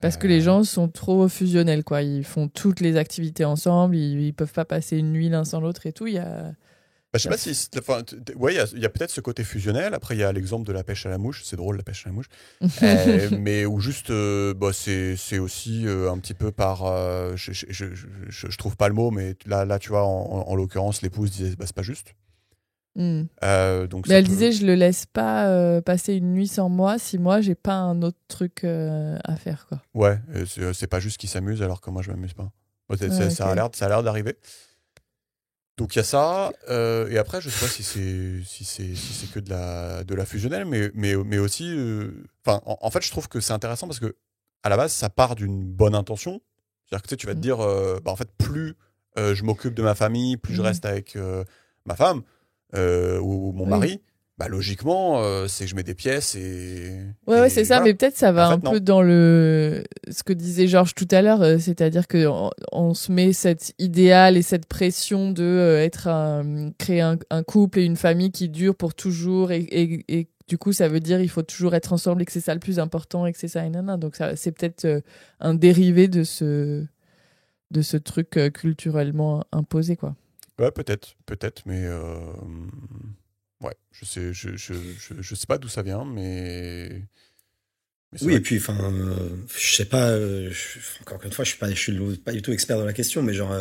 Parce que les gens sont trop fusionnels, quoi. Ils font toutes les activités ensemble, ils peuvent pas passer une nuit l'un sans l'autre et tout. Il y a... Je sais pas si... Enfin, ouais, il y a peut-être ce côté fusionnel. Après, il y a l'exemple de la pêche à la mouche. C'est drôle, la pêche à la mouche. Mais où juste, c'est aussi un petit peu par... je trouve pas le mot, mais là tu vois, en l'occurrence, l'épouse disait, c'est pas juste. Donc mais elle disait, je le laisse pas passer une nuit sans moi si moi, j'ai pas un autre truc à faire, quoi. Ouais, c'est pas juste qu'il s'amuse alors que moi, je m'amuse pas. Ça a l'air d'arriver. Donc il y a ça, et après je sais pas si c'est que de la fusionnelle, mais aussi, en fait je trouve que c'est intéressant parce que à la base ça part d'une bonne intention, c'est-à-dire que tu vas te dire, en fait plus je m'occupe de ma famille, plus je reste avec ma femme ou mon mari. Logiquement, c'est que je mets des pièces et... Ouais, c'est ça, voilà. mais peut-être ça va en fait, un peu dans ce que disait Georges tout à l'heure, c'est-à-dire qu'on se met cet idéal et cette pression de créer un couple et une famille qui dure pour toujours et du coup, ça veut dire il faut toujours être ensemble et que c'est ça le plus important et que c'est ça et nanana. Donc, c'est peut-être un dérivé de ce truc culturellement imposé, quoi. Ouais, peut-être, mais... Ouais, je sais pas d'où ça vient, mais oui, et puis, je sais pas, encore une fois, je suis pas du tout expert dans la question, mais genre,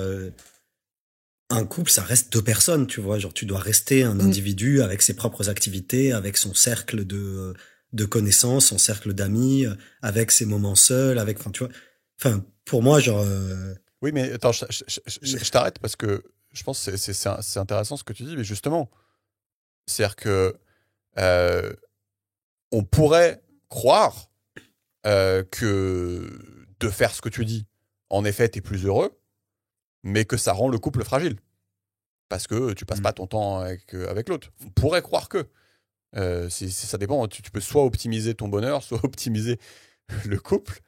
un couple, ça reste deux personnes, tu vois, genre, tu dois rester un individu avec ses propres activités, avec son cercle de connaissances, son cercle d'amis, avec ses moments seuls, tu vois, pour moi, genre... Oui, mais attends, je t'arrête parce que je pense que c'est intéressant ce que tu dis, mais justement, c'est-à-dire que on pourrait croire que de faire ce que tu dis, en effet, t'es plus heureux, mais que ça rend le couple fragile. Parce que tu passes pas ton temps avec l'autre. On pourrait croire que. Ça dépend. Tu peux soit optimiser ton bonheur, soit optimiser le couple.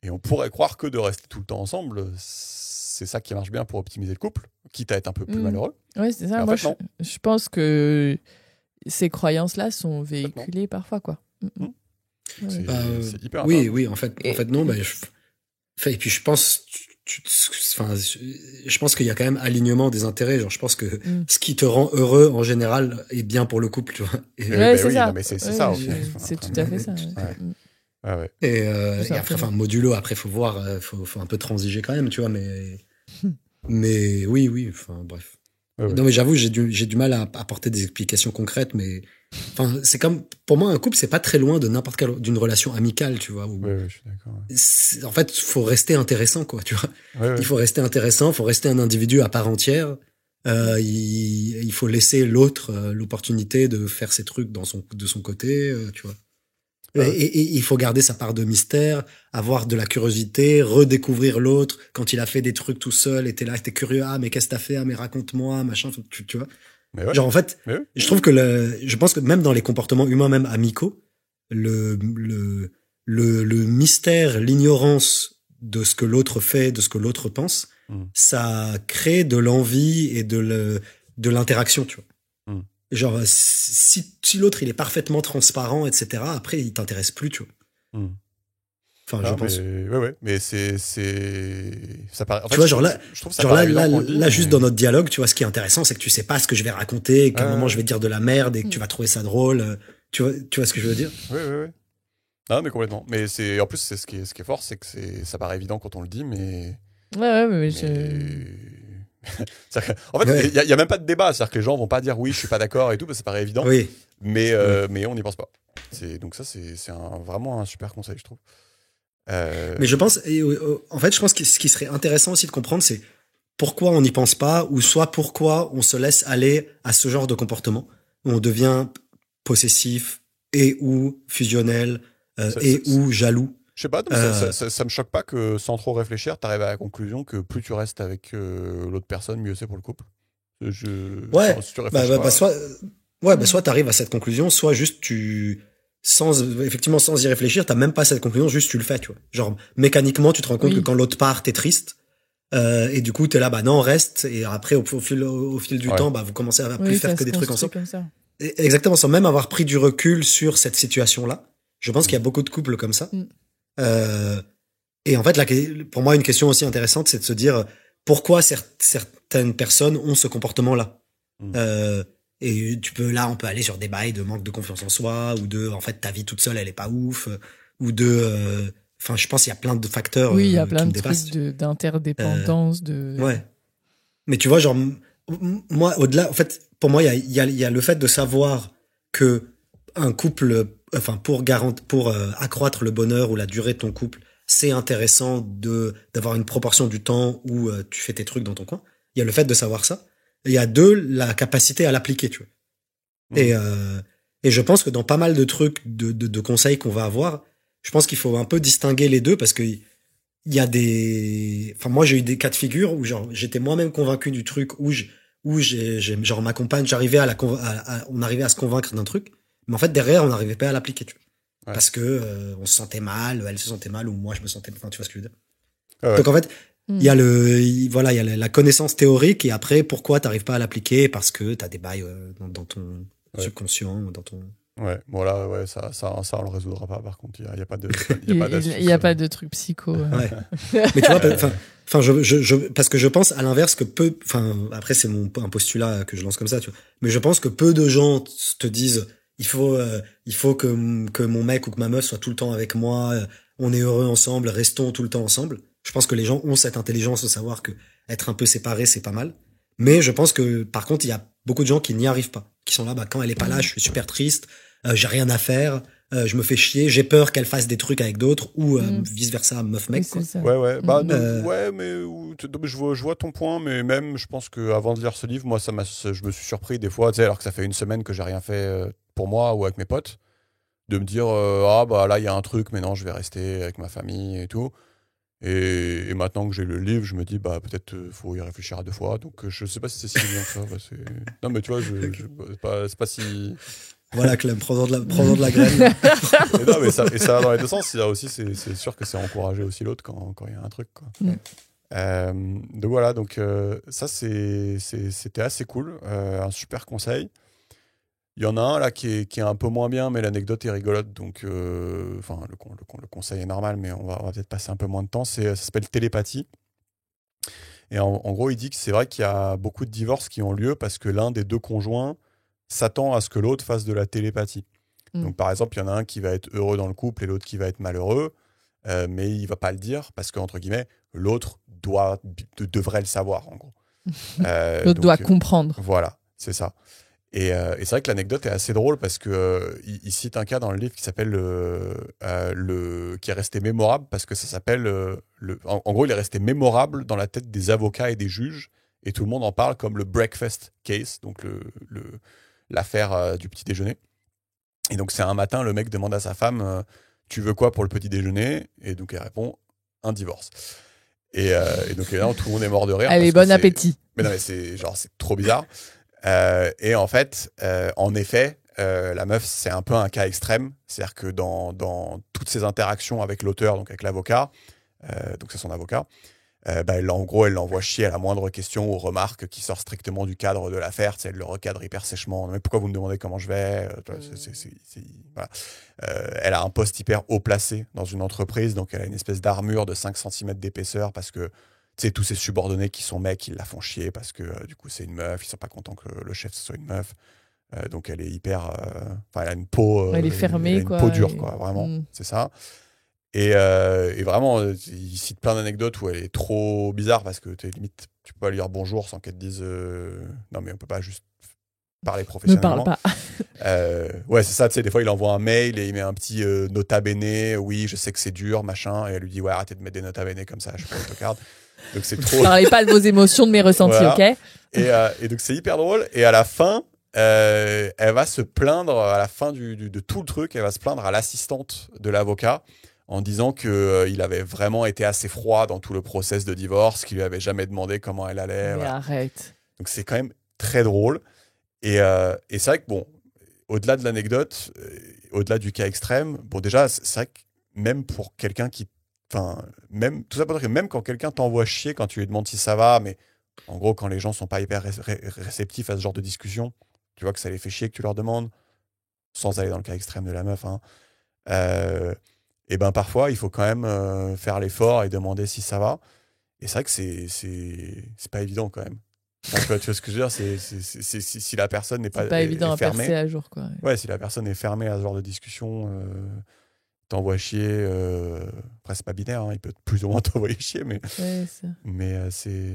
Et on pourrait croire que de rester tout le temps ensemble, c'est ça qui marche bien pour optimiser le couple, quitte à être un peu plus malheureux. Oui, c'est ça. Moi, je pense que ces croyances-là sont véhiculées parfois, quoi. C'est hyper oui, oui, en fait non. Et puis je pense, je pense qu'il y a quand même alignement des intérêts. Genre, je pense que ce qui te rend heureux en général est bien pour le couple, tu vois. C'est ça. C'est ça. C'est tout à fait ça. Ouais. Et après, modulo, après, faut voir, faut un peu transiger quand même, tu vois. Mais oui, bref. Ouais. Non, mais j'avoue, j'ai du mal à apporter des explications concrètes, mais c'est comme, pour moi, un couple, c'est pas très loin de d'une relation amicale, tu vois. Oui, je suis d'accord. En fait, faut rester intéressant, quoi, tu vois. Ouais. Il faut rester intéressant, faut rester un individu à part entière. Il faut laisser l'autre l'opportunité de faire ses trucs de son côté, tu vois. Et il faut garder sa part de mystère, avoir de la curiosité, redécouvrir l'autre quand il a fait des trucs tout seul, et t'es là, t'es curieux, mais qu'est-ce que t'as fait, mais raconte-moi, machin, tu vois. Genre, en fait, je trouve que je pense que même dans les comportements humains, même amicaux, le mystère, l'ignorance de ce que l'autre fait, de ce que l'autre pense, ça crée de l'envie et de l'interaction, tu vois. Genre, si l'autre, il est parfaitement transparent, etc., après, il t'intéresse plus, tu vois. Je pense. Mais ça paraît... En fait, tu vois, genre là, je trouve ça là, juste dans notre dialogue, tu vois, ce qui est intéressant, c'est que tu sais pas ce que je vais raconter, qu'à un moment, je vais dire de la merde et que tu vas trouver ça drôle. Tu vois ce que je veux dire? Oui. Non, mais complètement. Mais en plus, c'est ce qui est fort, c'est que ça paraît évident quand on le dit, mais... mais en fait, il y a même pas de débat, c'est-à-dire que les gens vont pas dire oui, je suis pas d'accord et tout, parce que ça paraît évident. Oui. Mais on n'y pense pas. Donc ça, c'est vraiment un super conseil, je trouve. Mais je pense, en fait, je pense que ce qui serait intéressant aussi de comprendre, c'est pourquoi on n'y pense pas, ou soit pourquoi on se laisse aller à ce genre de comportement, où on devient possessif et ou fusionnel ou jaloux. Je sais pas, ça me choque pas que sans trop réfléchir, t'arrives à la conclusion que plus tu restes avec l'autre personne, mieux c'est pour le couple. Soit t'arrives à cette conclusion, soit juste effectivement, sans y réfléchir, t'as même pas cette conclusion, juste tu le fais, tu vois. Genre, mécaniquement, tu te rends compte que quand l'autre part, t'es triste. Et du coup, t'es là, bah non, reste. Et après, au fil du temps, bah vous commencez à plus faire que des trucs ensemble. Comme ça. Exactement, sans même avoir pris du recul sur cette situation-là. Je pense qu'il y a beaucoup de couples comme ça. Et en fait, pour moi, une question aussi intéressante, c'est de se dire pourquoi certaines personnes ont ce comportement-là. Et on peut aller sur des bails de manque de confiance en soi, ou en fait, ta vie toute seule, elle est pas ouf, ou je pense qu'il y a plein de facteurs. Oui, il y a plein qui de trucs d'interdépendance, Ouais. Mais tu vois, genre, moi, au-delà, en fait, pour moi, il y a le fait de savoir que un couple, pour accroître le bonheur ou la durée de ton couple, c'est intéressant d'avoir une proportion du temps où tu fais tes trucs dans ton coin. Il y a le fait de savoir ça. Il y a la capacité à l'appliquer, tu vois. Et je pense que dans pas mal de trucs, de conseils qu'on va avoir, je pense qu'il faut un peu distinguer les deux parce que moi j'ai eu des cas de figure où genre j'étais moi-même convaincu du truc où genre ma compagne, on arrivait à se convaincre d'un truc, mais en fait derrière on n'arrivait pas à l'appliquer, tu vois. Parce que on se sentait mal, elle se sentait mal ou moi je me sentais, enfin tu vois ce que je veux dire. Donc en fait il y a il y a la connaissance théorique et après pourquoi t'arrives pas à l'appliquer parce que t'as des bails dans ton subconscient ou dans ton ça on le résoudra pas. Par contre, il y a pas de, il y a pas de truc psycho. Ouais. Mais tu vois, parce que je pense à l'inverse que après c'est un postulat que je lance comme ça, tu vois. Mais je pense que peu de gens te disent il faut que mon mec ou que ma meuf soit tout le temps avec moi, on est heureux ensemble, restons tout le temps ensemble. Je pense que les gens ont cette intelligence de savoir que être un peu séparés c'est pas mal. Mais je pense que par contre il y a beaucoup de gens qui n'y arrivent pas, qui sont là, quand elle est pas là, je suis super triste. J'ai rien à faire, je me fais chier, j'ai peur qu'elle fasse des trucs avec d'autres ou vice versa, meuf mec. Oui, quoi. Je vois ton point, mais même je pense que avant de lire ce livre, moi je me suis surpris des fois, tu sais, alors que ça fait une semaine que j'ai rien fait pour moi ou avec mes potes, de me dire là il y a un truc, mais non je vais rester avec ma famille et tout. Et maintenant que j'ai le livre, je me dis peut-être faut y réfléchir à 2 fois. Donc je sais pas si c'est si bien que ça. Non mais tu vois, c'est pas si. Voilà, Clem, prends-en de la graine. et ça va dans les deux sens. Là aussi, c'est sûr que c'est encourager aussi l'autre quand il y a un truc, quoi. Donc voilà, ça c'était assez cool, un super conseil. Il y en a un là qui est un peu moins bien, mais l'anecdote est rigolote, donc le conseil est normal, mais on va peut-être passer un peu moins de temps. Ça s'appelle télépathie. Et en gros, il dit que c'est vrai qu'il y a beaucoup de divorces qui ont lieu parce que l'un des deux conjoints s'attend à ce que l'autre fasse de la télépathie. Donc par exemple, il y en a un qui va être heureux dans le couple et l'autre qui va être malheureux, mais il va pas le dire parce que, entre guillemets, l'autre devrait le savoir, en gros. L'autre doit comprendre. Voilà, c'est ça. Et c'est vrai que l'anecdote est assez drôle parce que il cite un cas dans le livre qui s'appelle qui est resté mémorable parce que ça s'appelle en gros il est resté mémorable dans la tête des avocats et des juges et tout le monde en parle comme le breakfast case, donc l'affaire du petit déjeuner. Et donc c'est un matin, le mec demande à sa femme tu veux quoi pour le petit déjeuner, et donc elle répond un divorce. Et donc là, tout le monde est mort de rire. Allez, bon appétit. Mais non, mais c'est trop bizarre. Et en fait, en effet, la meuf, c'est un peu un cas extrême. C'est-à-dire que dans toutes ses interactions avec l'auteur, donc avec l'avocat, donc c'est son avocat, en gros, elle l'envoie chier à la moindre question ou remarque qui sort strictement du cadre de l'affaire. Elle le recadre hyper sèchement. Mais pourquoi vous me demandez comment je vais voilà. Elle a un poste hyper haut placé dans une entreprise, donc elle a une espèce d'armure de 5 cm d'épaisseur parce que tous ses subordonnés qui sont mecs, ils la font chier parce que du coup c'est une meuf, ils sont pas contents que le chef soit une meuf. Donc elle est hyper... elle a une peau... elle est fermée, elle a une peau dure, quoi, vraiment, c'est ça. Et vraiment, il cite plein d'anecdotes où elle est trop bizarre parce que limite, tu peux pas lui dire bonjour sans qu'elle te dise non, mais on peut pas juste parler professionnellement. Ne parle pas. Ouais, c'est ça, tu sais, des fois il envoie un mail et il met un petit nota bene, oui, je sais que c'est dur, machin, et elle lui dit ouais, arrêtez de mettre des nota bene comme ça, je suis pas autocard. Donc c'est trop. Parlez pas de vos émotions, de mes ressentis, voilà. Ok. Et donc c'est hyper drôle. Et à la fin, elle va se plaindre, à la fin de tout le truc, elle va se plaindre à l'assistante de l'avocat en disant qu'il avait vraiment été assez froid dans tout le process de divorce, qu'il lui avait jamais demandé comment elle allait. Mais voilà. arrête. Donc c'est quand même très drôle. Et c'est vrai que bon, au-delà de l'anecdote, au-delà du cas extrême, bon, déjà, c'est vrai que même pour quelqu'un qui. Enfin, même, tout ça pour dire que même quand quelqu'un t'envoie chier, quand tu lui demandes si ça va, mais en gros, quand les gens sont pas hyper réceptifs à ce genre de discussion, tu vois que ça les fait chier que tu leur demandes, sans aller dans le cas extrême de la meuf, hein, et ben parfois, il faut quand même faire l'effort et demander si ça va. Et c'est vrai que c'est pas évident quand même. Enfin, tu vois ce que je veux dire, si la personne n'est C'est pas évident à fermée, percer à jour, quoi. ouais, si la personne est fermée à ce genre de discussion, t'envoie chier. Après, c'est pas binaire, hein, il peut plus ou moins t'envoyer chier, mais, Ouais, ça. c'est.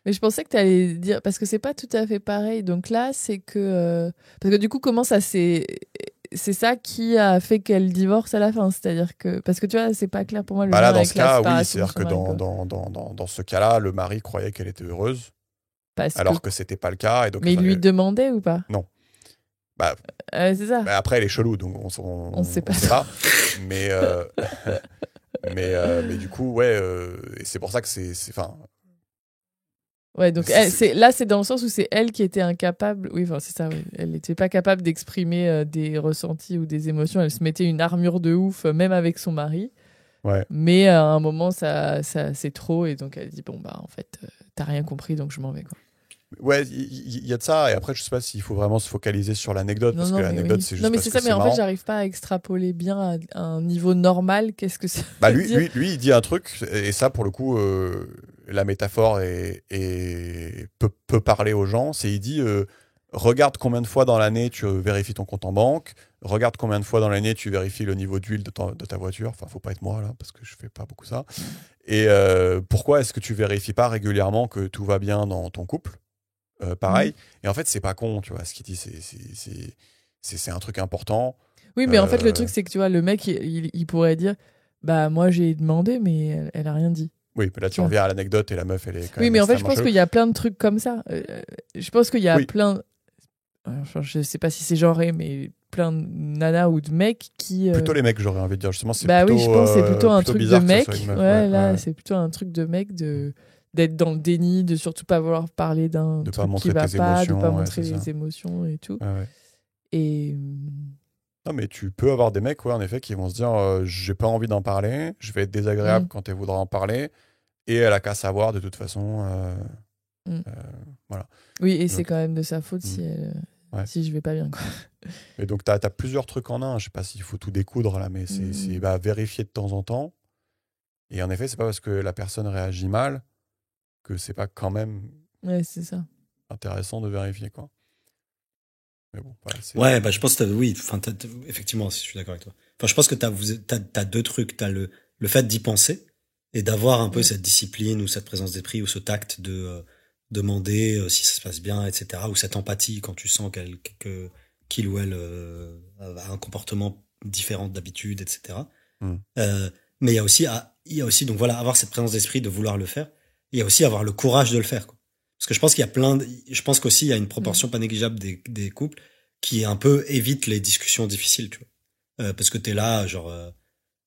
Mais je pensais que tu allais dire, parce que c'est pas tout à fait pareil. Donc là, c'est que. Parce que du coup, comment ça s'est. C'est ça qui a fait qu'elle divorce à la fin. C'est-à-dire que. Parce que tu vois, c'est pas clair pour moi le Bah lien là, dans avec ce la cas, oui, séparation de c'est-à-dire son que mari, quoi. dans ce cas-là, le mari croyait qu'elle était heureuse, Parce alors que c'était pas le cas. Et donc, Mais il lui demandait ou pas? Non. Bah, C'est ça. bah, après, elle est chelou, donc on sait pas. sait pas. Mais, mais du coup, ouais, et c'est pour ça que c'est. Enfin, Ouais, donc là, c'est dans le sens où c'est elle qui était incapable. Oui, enfin, c'est ça. Oui. Elle n'était pas capable d'exprimer des ressentis ou des émotions. Elle se mettait une armure de ouf, même avec son mari. ouais. Mais à un moment, ça c'est trop. Et donc, elle dit bon, bah, en fait, t'as rien compris, donc je m'en vais, quoi. Ouais, il y a de ça. Et après, je sais pas s'il faut vraiment se focaliser sur l'anecdote, parce que mais l'anecdote, oui. c'est juste Non, mais parce c'est que ça, mais c'est en marrant. fait, j'arrive pas à extrapoler bien à un niveau normal. Qu'est-ce que ça Bah, veut dire? lui, il dit un truc, et ça, pour le coup, la métaphore peut parler aux gens. C'est, il dit, regarde combien de fois dans l'année tu vérifies ton compte en banque, regarde combien de fois dans l'année tu vérifies le niveau d'huile de ta voiture. Enfin, faut pas être moi, là, parce que je fais pas beaucoup ça. Et pourquoi est-ce que tu vérifies pas régulièrement que tout va bien dans ton couple? Pareil. Et en fait, c'est pas con, tu vois. Ce qu'il dit, c'est un truc important. Oui, mais en fait, le truc, c'est que tu vois, le mec, il pourrait dire bah, moi, j'ai demandé, mais elle a rien dit. Oui, mais là, tu reviens à l'anecdote et la meuf, elle est quand même. Oui, mais en fait, je pense extrêmement qu'il y a plein de trucs comme ça. Je pense qu'il y a Oui. plein. Enfin, je sais pas si c'est genré, mais plein de nanas ou de mecs qui. Plutôt les mecs, j'aurais envie de dire. Justement, c'est bah plutôt. oui, je pense que c'est plutôt un truc de bizarre que ce mec. soit une meuf, Ouais, là, ouais. c'est plutôt un truc de mec d'être dans le déni, de surtout pas vouloir parler d'un De truc pas montrer qui va tes pas, de émotions, pas ouais, montrer c'est les ça. émotions et tout. Ouais. Et. Non, mais tu peux avoir des mecs, ouais, en effet, qui vont se dire j'ai pas envie d'en parler, je vais être désagréable quand elle voudra en parler, et elle a qu'à savoir de toute façon. Voilà. Oui, et donc, c'est quand même de sa faute si je vais pas bien, quoi. Et donc, tu as plusieurs trucs en un. Je sais pas s'il faut tout découdre là, mais c'est vérifier de temps en temps. Et en effet, c'est pas parce que la personne réagit mal que c'est pas quand même c'est ça. intéressant de vérifier, quoi. Mais bon, ouais, bah, je pense que oui, enfin, effectivement, je suis d'accord avec toi. Enfin, je pense que t'as deux trucs. T'as le fait d'y penser et d'avoir un peu cette discipline ou cette présence d'esprit ou ce tact de demander si ça se passe bien, etc. Ou cette empathie quand tu sens qu'il ou elle a un comportement différent d'habitude, etc. Mais il y a aussi, donc voilà, avoir cette présence d'esprit de vouloir le faire. Il y a aussi avoir le courage de le faire, quoi. Parce que je pense qu'il y a je pense qu'aussi il y a une proportion pas négligeable des couples qui un peu évitent les discussions difficiles, tu vois. Parce que t'es là, genre, en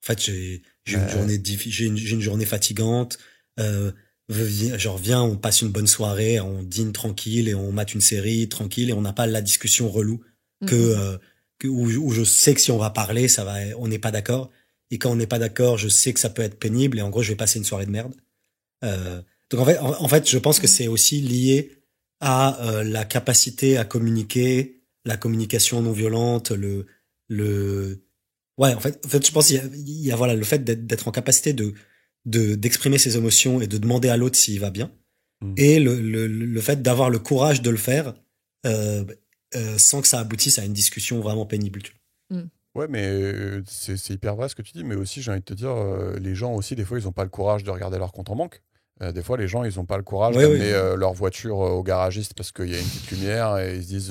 fait, j'ai une journée fatigante, genre, viens, on passe une bonne soirée, on dîne tranquille et on mate une série tranquille et on n'a pas la discussion relou où je sais que si on va parler, on n'est pas d'accord. Et quand on n'est pas d'accord, je sais que ça peut être pénible et en gros, je vais passer une soirée de merde. Donc en fait, je pense que c'est aussi lié à la capacité à communiquer, la communication non violente, ouais, en fait, je pense qu'il y a voilà le fait d'être en capacité d'exprimer ses émotions et de demander à l'autre s'il va bien, et le fait d'avoir le courage de le faire sans que ça aboutisse à une discussion vraiment pénible. Tu vois. Ouais, mais c'est hyper vrai ce que tu dis, mais aussi j'ai envie de te dire, les gens aussi des fois ils ont pas le courage de regarder leur compte en banque. Des fois, les gens, ils ont pas le courage d'amener leur voiture au garagiste parce qu'il y a une petite lumière et ils se disent,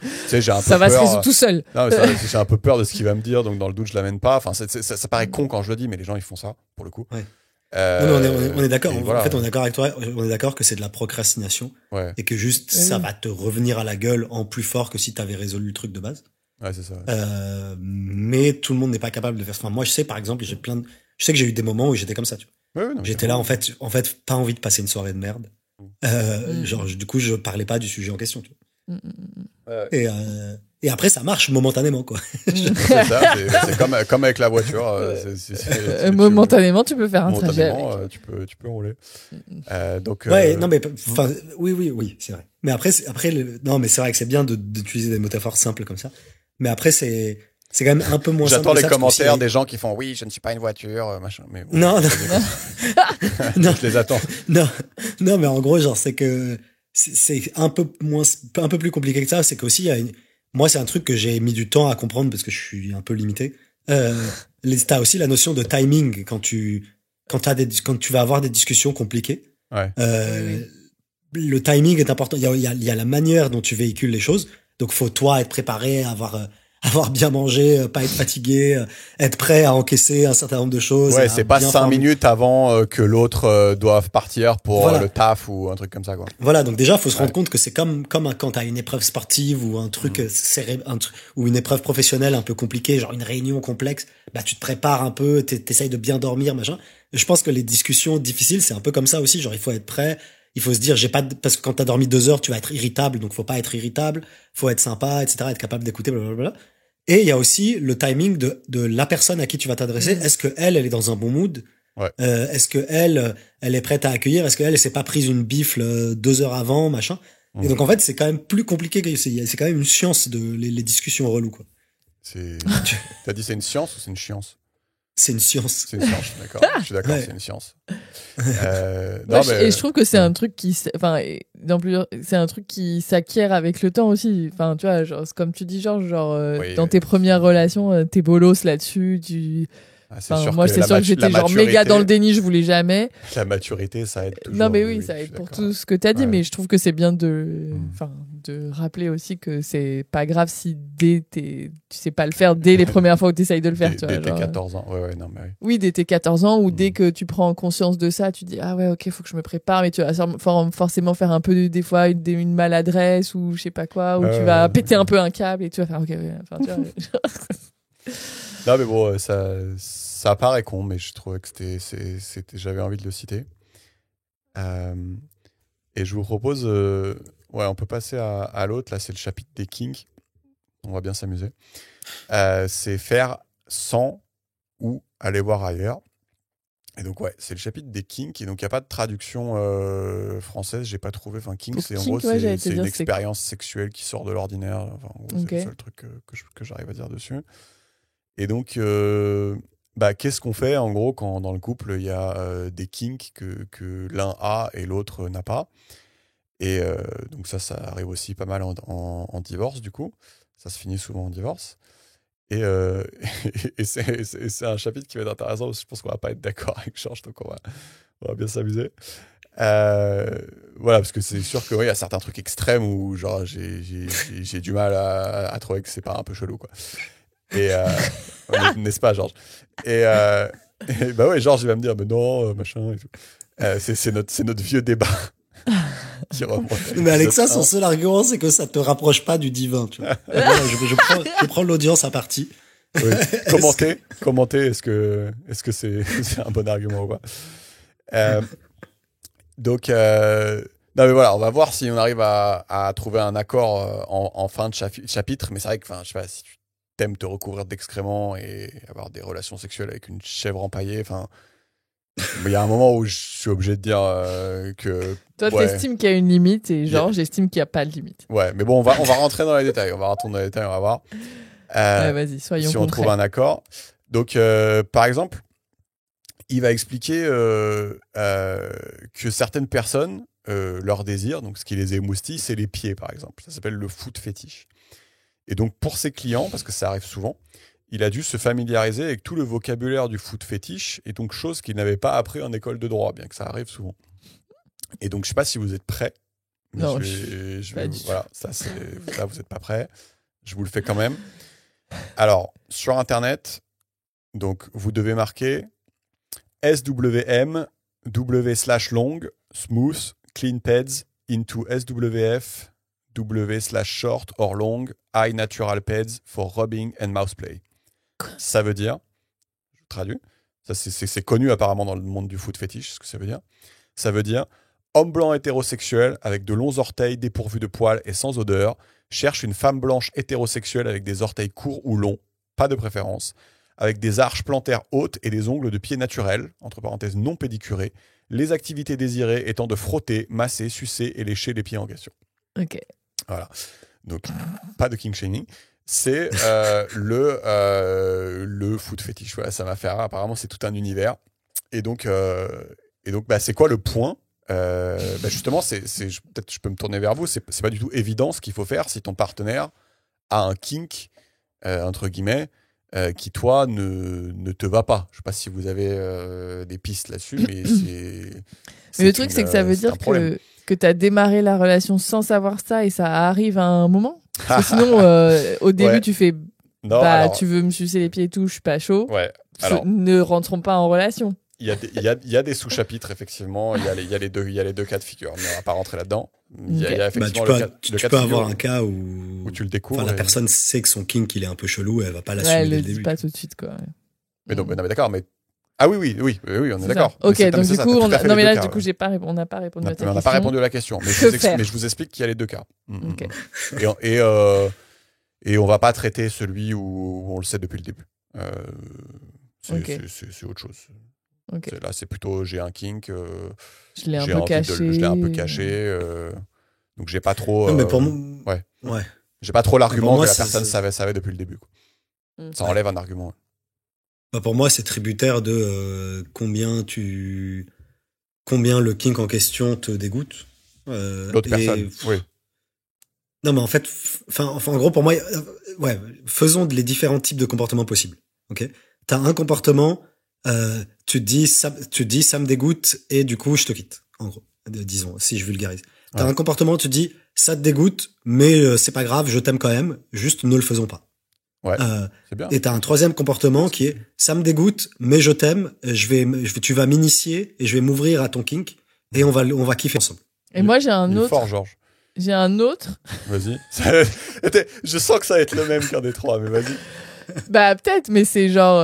tu sais, j'ai un peu peur. Ça va se résoudre tout seul. Non, mais j'ai un peu peur de ce qu'il va me dire, donc dans le doute, je l'amène pas. Enfin, ça paraît con quand je le dis, mais les gens, ils font ça, pour le coup. Ouais. Non, on est d'accord. En fait, on est d'accord avec toi. On est d'accord que c'est de la procrastination et que juste ça va te revenir à la gueule en plus fort que si t'avais résolu le truc de base. Ouais, c'est ça. Mais tout le monde n'est pas capable de faire ça. Enfin, moi, je sais, par exemple, je sais que j'ai eu des moments où j'étais comme ça, tu vois. J'étais là, en fait, pas envie de passer une soirée de merde. Genre, du coup, je parlais pas du sujet en question, tu vois. Ouais. Et après, ça marche momentanément, quoi. C'est ça, c'est comme avec la voiture. Momentanément, tu peux faire un trajet. Tu peux rouler. Donc, ouais, non, mais oui, c'est vrai. Mais après, non, mais c'est vrai que c'est bien d'utiliser des métaphores simples comme ça. Mais après, c'est quand même un peu moins simple. J'attends les commentaires des gens qui font oui, je ne suis pas une voiture, machin. Mais bon, non. Je les attends. Non, mais en gros, genre, c'est que c'est un peu plus compliqué que ça. C'est qu'aussi, moi, c'est un truc que j'ai mis du temps à comprendre parce que je suis un peu limité. T'as aussi la notion de timing quand tu vas avoir des discussions compliquées. Ouais. Le timing est important. Il y a la manière dont tu véhicules les choses. Donc, faut toi être préparé, avoir bien mangé, pas être fatigué, être prêt à encaisser un certain nombre de choses. Ouais, c'est pas 5 minutes avant que l'autre doive partir pour le taf ou un truc comme ça, quoi. Voilà, donc déjà, faut se rendre compte que c'est comme quand t'as une épreuve sportive ou un truc, ou une épreuve professionnelle un peu compliquée, genre une réunion complexe, bah tu te prépares un peu, t'essayes de bien dormir, machin. Je pense que les discussions difficiles, c'est un peu comme ça aussi, genre il faut être prêt. Il faut se dire, parce que quand t'as dormi 2 heures, tu vas être irritable, donc faut pas être irritable, faut être sympa, etc., être capable d'écouter, blablabla. Et il y a aussi le timing de la personne à qui tu vas t'adresser. Est-ce que elle est dans un bon mood? Ouais. Est-ce que elle est prête à accueillir? Est-ce qu'elle s'est pas prise une bifle 2 heures avant, machin? Et donc en fait, c'est quand même plus compliqué que c'est quand même une science les discussions reloues, quoi. T'as dit c'est une science ou c'est une chiance? C'est une science. C'est une science, d'accord. Je suis d'accord, c'est une science. Et je trouve que c'est un truc c'est un truc qui s'acquiert avec le temps aussi. Enfin, tu vois, genre, comme tu dis, genre, dans tes premières relations, t'es bolos là-dessus, moi, c'est sûr que j'étais genre méga dans le déni, je voulais jamais. La maturité, ça aide toujours. Non, mais oui, ça aide pour tout ce que t'as dit, mais je trouve que c'est bien de rappeler aussi que c'est pas grave si tu sais pas le faire dès les premières fois où t'essayes de le faire. Dès tes 14 ans, non, mais oui. Oui, dès tes 14 ans, ou dès que tu prends conscience de ça, tu dis, ah ouais, ok, faut que je me prépare, mais tu vas forcément faire un peu, des fois, une maladresse, ou je sais pas quoi, ou tu vas péter un peu un câble, et tu vas faire, ok, enfin, tu vois. Non, mais bon, ça paraît con, mais je trouvais que j'avais envie de le citer. Et je vous propose, on peut passer à l'autre. Là, c'est le chapitre des kinks. On va bien s'amuser. C'est faire sans ou aller voir ailleurs. Et donc, c'est le chapitre des kinks. Et donc, il n'y a pas de traduction française. J'ai pas trouvé. Enfin, kink, c'est une expérience sexuelle qui sort de l'ordinaire. Enfin, en gros, c'est le seul truc que j'arrive à dire dessus. Et donc, qu'est-ce qu'on fait en gros quand dans le couple il y a des kinks que l'un a et l'autre n'a pas? Et donc ça arrive aussi pas mal en divorce du coup. Ça se finit souvent en divorce. Et c'est un chapitre qui va être intéressant parce que je pense qu'on va pas être d'accord avec Georges, donc on va bien s'amuser. Parce que c'est sûr que il y a certains trucs extrêmes où genre j'ai du mal à trouver que c'est pas un peu chelou, quoi. Et n'est-ce pas, Georges? Et Georges il va me dire mais non, machin et tout. C'est notre vieux débat qui remonte. Mais Alexa, son seul argument c'est que ça te rapproche pas du divin, tu vois. Je prends l'audience à partie. Oui. Commentez, est-ce que c'est un bon argument ou pas? Donc non mais voilà, on va voir si on arrive à trouver un accord en fin de chapitre. Mais c'est vrai que, je sais pas, si tu t'aimes te recouvrir d'excréments et avoir des relations sexuelles avec une chèvre empaillée, il y a un moment où je suis obligé de dire que... Toi, t'estimes qu'il y a une limite et j'estime qu'il n'y a pas de limite. Ouais, mais bon, on va rentrer dans les détails. On va voir. Vas-y, soyons si on trouve un accord. Donc, par exemple, il va expliquer que certaines personnes, leur désir, donc ce qui les émoustille, c'est les pieds, par exemple. Ça s'appelle le foot fétiche. Et donc, pour ses clients, parce que ça arrive souvent, il a dû se familiariser avec tout le vocabulaire du foot fétiche, et donc chose qu'il n'avait pas appris en école de droit, bien que ça arrive souvent. Et donc, je ne sais pas si vous êtes prêts. Non, voilà, là, vous n'êtes pas prêts. Je vous le fais quand même. Alors, sur Internet, donc, vous devez marquer SWM/long smooth clean pads into SWF W/short or long high natural pads for rubbing and mouse play. Ça veut dire, je traduis, ça c'est connu apparemment dans le monde du foot fétiche, ce que ça veut dire. Ça veut dire Homme blanc hétérosexuel avec de longs orteils dépourvus de poils et sans odeur cherche une femme blanche hétérosexuelle avec des orteils courts ou longs, pas de préférence, avec des arches plantaires hautes et des ongles de pied naturels, entre parenthèses non pédicurés, les activités désirées étant de frotter, masser, sucer et lécher les pieds en question. Ok. Voilà. Donc, pas de king shaming. C'est le foot fétiche. Voilà, ça m'a fait rire. Apparemment, c'est tout un univers. Et donc c'est quoi le point justement, peut-être je peux me tourner vers vous. C'est pas du tout évident ce qu'il faut faire si ton partenaire a un kink, entre guillemets, qui, toi, ne te va pas. Je sais pas si vous avez des pistes là-dessus, mais Mais le truc, c'est que ça veut dire que tu as démarré la relation sans savoir ça et ça arrive à un moment. Parce que sinon, au début, tu fais tu veux me sucer les pieds et tout, je suis pas chaud. Ouais. Ne rentrons pas en relation. Il y a des sous-chapitres, effectivement. Il y a les deux cas de figure. Mais on va pas rentrer là-dedans. Il y a effectivement tu peux avoir un cas où tu le découvres. La personne sait que son kink il est un peu chelou et elle va pas l'assumer dès le début. Elle le dit pas tout de suite, quoi. Mais non, mais d'accord. Mais ah oui, on est d'accord. Ok, donc du coup, on n'a pas répondu à ta question. On n'a pas répondu à la question. Mais je vous explique qu'il y a les deux cas. Ok. Et on va pas traiter celui où on le sait depuis le début. C'est autre chose. Okay. Là, c'est plutôt j'ai un kink. Je l'ai un peu caché. Je l'ai un peu caché. Donc j'ai pas trop. Non, mais pour moi, ouais. J'ai pas trop l'argument que la personne savait depuis le début. Quoi. Ça enlève un argument. Pour moi, c'est tributaire de combien le kink en question te dégoûte. L'autre personne. Oui. Non, mais en fait, en gros, pour moi, faisons les différents types de comportements possibles. Ok. T'as un comportement. Tu te dis ça me dégoûte et du coup je te quitte, en gros, disons, si je vulgarise. T'as un comportement, tu te dis ça te dégoûte mais c'est pas grave, je t'aime quand même, juste ne le faisons pas. C'est bien. Et t'as un troisième comportement qui est ça me dégoûte mais je t'aime, tu vas m'initier et je vais m'ouvrir à ton kink et on va kiffer ensemble. Et moi j'ai un autre. Fort, Georges. J'ai un autre. Vas-y. Je sens que ça va être le même qu'un des trois, mais vas-y. Bah peut-être, mais c'est genre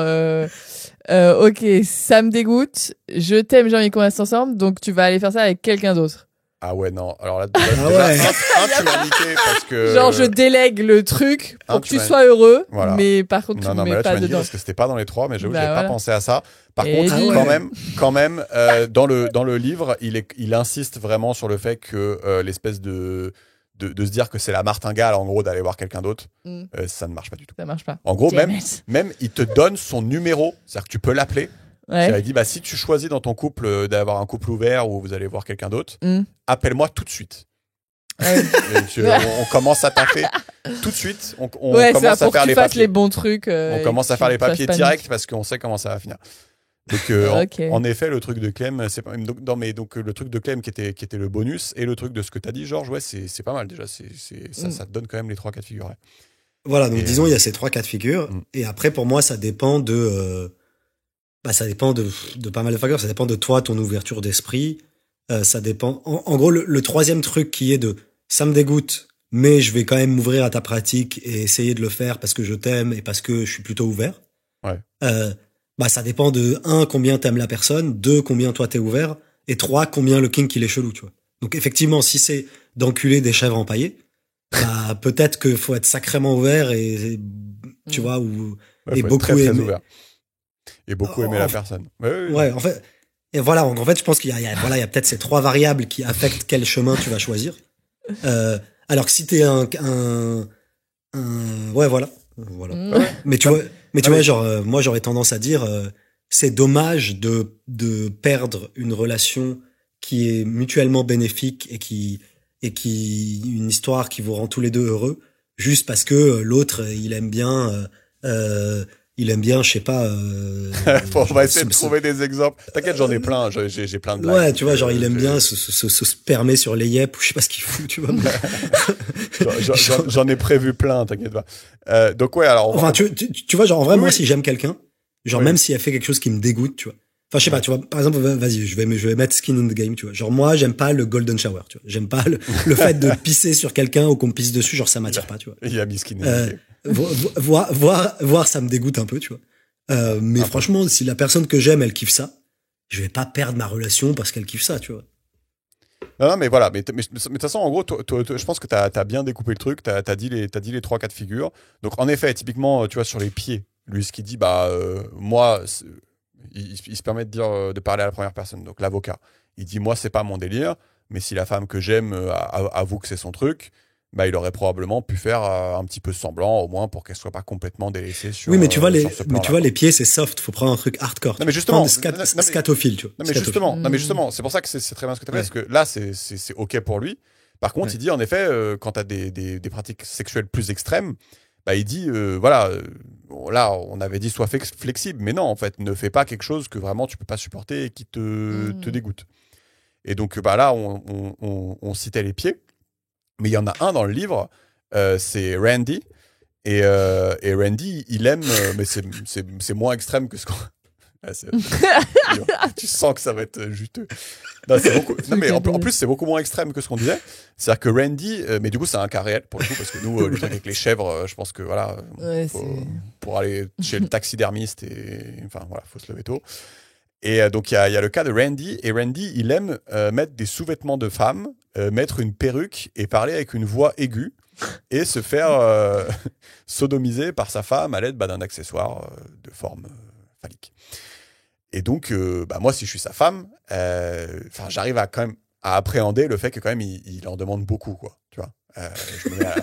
ok, ça me dégoûte, je t'aime, j'ai envie qu'on reste ensemble, donc tu vas aller faire ça avec quelqu'un d'autre. Ah ouais, non. Alors là, tu m'as niqué parce que... Genre, je délègue le truc pour que tu sois heureux, mais par contre, tu me mets pas dedans. Parce que c'était pas dans les trois, mais j'avoue, j'avais pas pensé à ça. Par contre, quand même, dans le livre, il insiste vraiment sur le fait que l'espèce de se dire que c'est la martingale, en gros, d'aller voir quelqu'un d'autre, ça ne marche pas du tout. Ça marche pas. En gros, même il te donne son numéro, c'est-à-dire que tu peux l'appeler. Il dit, si tu choisis dans ton couple d'avoir un couple ouvert où vous allez voir quelqu'un d'autre, appelle-moi tout de suite. On commence à taffer tout de suite. On commence à faire les papiers. Les bons trucs. On commence à faire les papiers direct parce qu'on sait comment ça va finir. Donc, en effet, le truc de Clem, c'est pas donc le truc de Clem qui était le bonus et le truc de ce que t'as dit, Georges, c'est pas mal déjà. Ça te donne quand même les trois cas de figure. Ouais. Voilà, donc disons il y a ces trois cas de figure et après pour moi ça dépend de pas mal de facteurs. Ça dépend de toi, ton ouverture d'esprit. Ça dépend. En gros, le troisième truc qui est de ça me dégoûte, mais je vais quand même m'ouvrir à ta pratique et essayer de le faire parce que je t'aime et parce que je suis plutôt ouvert. Ouais. Ça dépend de 1, combien t'aimes la personne, 2, combien toi t'es ouvert, et 3, combien le kink il est chelou, tu vois. Donc effectivement, si c'est d'enculer des chèvres empaillées, peut-être qu'il faut être sacrément ouvert et tu vois, et beaucoup aimer. Et beaucoup aimer la personne. Ouais, en fait. Et voilà, en fait, je pense qu'il y a peut-être ces trois variables qui affectent quel chemin tu vas choisir. Alors que si t'es voilà. Mais tu vois, genre, moi, j'aurais tendance à dire, c'est dommage de perdre une relation qui est mutuellement bénéfique et qui une histoire qui vous rend tous les deux heureux, juste parce que l'autre, il aime bien, je sais pas. On va essayer de trouver des exemples. T'inquiète, j'en ai plein. J'ai plein de blagues. Ouais, tu vois, genre il aime bien se spermer sur les yep ou je sais pas ce qu'il fout, tu vois. J'en ai prévu plein, t'inquiète pas. Donc ouais, alors. Enfin, tu vois, genre en vrai, moi, si j'aime quelqu'un, genre même si elle fait quelque chose qui me dégoûte, tu vois. Enfin, je sais pas, tu vois, par exemple, vas-y, je vais mettre skin in the game, tu vois. Genre moi, j'aime pas le golden shower, tu vois. J'aime pas le fait de pisser sur quelqu'un ou qu'on me pisse dessus, genre ça m'attire pas, tu vois. Il a mis skin in the game. Voir ça me dégoûte un peu, tu vois. Mais franchement, si la personne que j'aime, elle kiffe ça, je vais pas perdre ma relation parce qu'elle kiffe ça, tu vois. Non, mais voilà. Mais de toute façon, en gros, je pense que t'as bien découpé le truc. T'as dit les 3 cas de figure. Donc, en effet, typiquement, tu vois, sur les pieds, lui, ce qu'il dit, moi, il se permet de dire, de parler à la première personne. Donc, l'avocat, il dit, moi, c'est pas mon délire. Mais si la femme que j'aime avoue que c'est son truc, il aurait probablement pu faire un petit peu semblant, au moins pour qu'elle soit pas complètement délaissée sur. Oui, mais tu vois, les pieds, c'est soft. Faut prendre un truc hardcore. Non, mais justement. Scatophile, tu vois. Non, mais justement, c'est pour ça que c'est très bien ce que tu as fait, parce que là, c'est OK pour lui. Par contre, il dit, en effet, quand tu as des pratiques sexuelles plus extrêmes, il dit, là, on avait dit, sois flexible, mais non, en fait, ne fais pas quelque chose que vraiment tu peux pas supporter et qui te dégoûte. Et donc, là, on citait les pieds. Mais il y en a un dans le livre, c'est Randy. Et Randy, il aime, mais c'est moins extrême que ce qu'on. Tu sens que ça va être juteux. Non, mais en plus, c'est beaucoup moins extrême que ce qu'on disait. C'est-à-dire que Randy, mais du coup, c'est un cas réel pour le coup, parce que nous, le truc avec les chèvres, je pense que voilà, pour aller chez le taxidermiste, faut se lever tôt. Et donc, il y a le cas de Randy. Et Randy, il aime mettre des sous-vêtements de femme, mettre une perruque et parler avec une voix aiguë et se faire sodomiser par sa femme à l'aide d'un accessoire de forme phallique. Et donc, moi, si je suis sa femme, j'arrive quand même à appréhender le fait que quand même, il en demande beaucoup, quoi. Tu vois.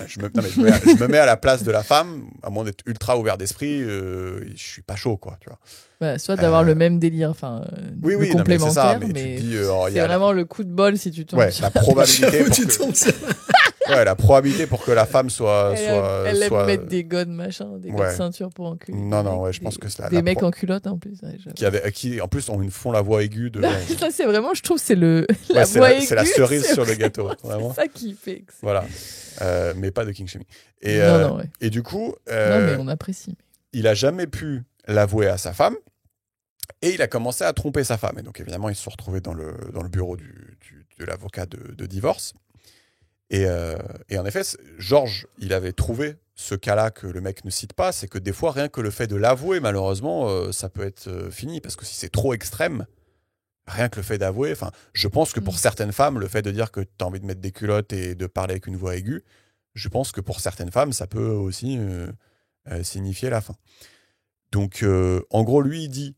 Je me mets à la place de la femme, à moins d'être ultra ouvert d'esprit, je suis pas chaud, quoi, tu vois. Soit d'avoir le même délire, oui, complémentaire, mais c'est vraiment le coup de bol si tu tombes. Ouais, la probabilité la probabilité pour que la femme soit elle aime mettre des godes machin, des godes ceintures pour enculer. Non, je pense que c'est des mecs en culotte en plus. Qui en plus font la voix aiguë de. Ça c'est vraiment, je trouve, c'est la voix aiguë. C'est la cerise sur le gâteau, vraiment. C'est ça qui fait. Voilà. Mais pas de King Shaming. Et du coup, non, mais on apprécie. Il a jamais pu l'avouer à sa femme et il a commencé à tromper sa femme. Et donc évidemment, ils se sont retrouvés dans le bureau de l'avocat de divorce. Et en effet, Georges, il avait trouvé ce cas-là que le mec ne cite pas, c'est que des fois, rien que le fait de l'avouer, malheureusement, ça peut être fini, parce que si c'est trop extrême, rien que le fait d'avouer, je pense que pour certaines femmes, le fait de dire que tu as envie de mettre des culottes et de parler avec une voix aiguë, je pense que pour certaines femmes, ça peut aussi signifier la fin. Donc, en gros, lui, il dit,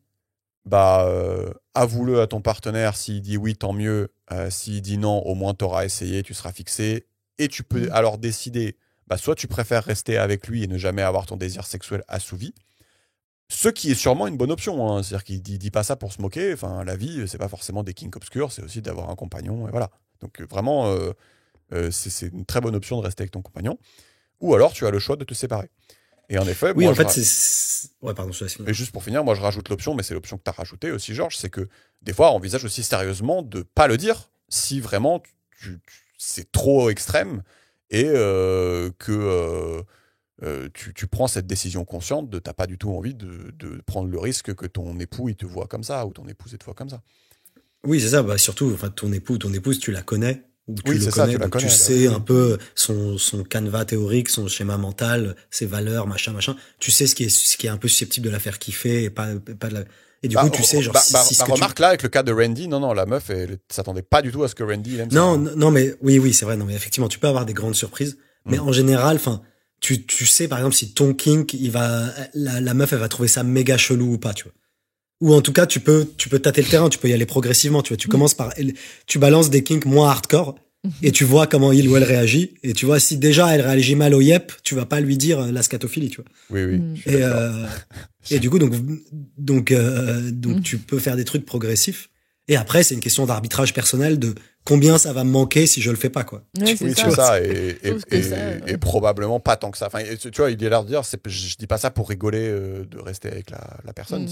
avoue-le à ton partenaire, s'il dit oui, tant mieux, s'il dit non, au moins t'auras essayé, tu seras fixé, et tu peux alors décider, soit tu préfères rester avec lui et ne jamais avoir ton désir sexuel assouvi, ce qui est sûrement une bonne option, hein. C'est-à-dire qu'il dit pas ça pour se moquer, la vie, c'est pas forcément des kinks obscurs, c'est aussi d'avoir un compagnon, et voilà. Donc vraiment, c'est une très bonne option de rester avec ton compagnon, ou alors tu as le choix de te séparer. Et en effet, oui, en fait, c'est. Ouais, pardon, je laisse finir. Et juste pour finir, moi je rajoute l'option, mais c'est l'option que tu as rajoutée aussi, Georges, c'est que des fois, on envisage aussi sérieusement de pas le dire si vraiment c'est trop extrême et que tu prends cette décision consciente de t'as pas du tout envie de prendre le risque que ton époux il te voit comme ça ou ton épouse te voit comme ça. Oui, c'est ça. Surtout, ton époux ou ton épouse, tu la connais. Ou tu le ça, connais, tu sais un peu son canevas théorique, son schéma mental, ses valeurs, machin. Tu sais ce qui est un peu susceptible de la faire kiffer et pas de la. Et du coup, tu sais, genre. Remarque là, avec le cas de Randy, non, la meuf, elle s'attendait pas du tout à ce que Randy aime ça. Non, mais oui, c'est vrai. Non, mais effectivement, tu peux avoir des grandes surprises. Mais en général, tu sais, par exemple, si ton kink, la meuf, elle va trouver ça méga chelou ou pas, tu vois. Ou en tout cas, tu peux tâter le terrain, tu peux y aller progressivement, tu vois. Tu commences tu balances des kinks moins hardcore et tu vois comment il ou elle réagit. Et tu vois, si déjà elle réagit mal au yep, tu vas pas lui dire la scatophilie, tu vois. Oui. Et du coup, donc tu peux faire des trucs progressifs. Et après, c'est une question d'arbitrage personnel de combien ça va me manquer si je le fais pas, quoi. Ouais, c'est ça. Et probablement pas tant que ça. Tu vois, il est l'air de dire, je dis pas ça pour rigoler de rester avec la personne.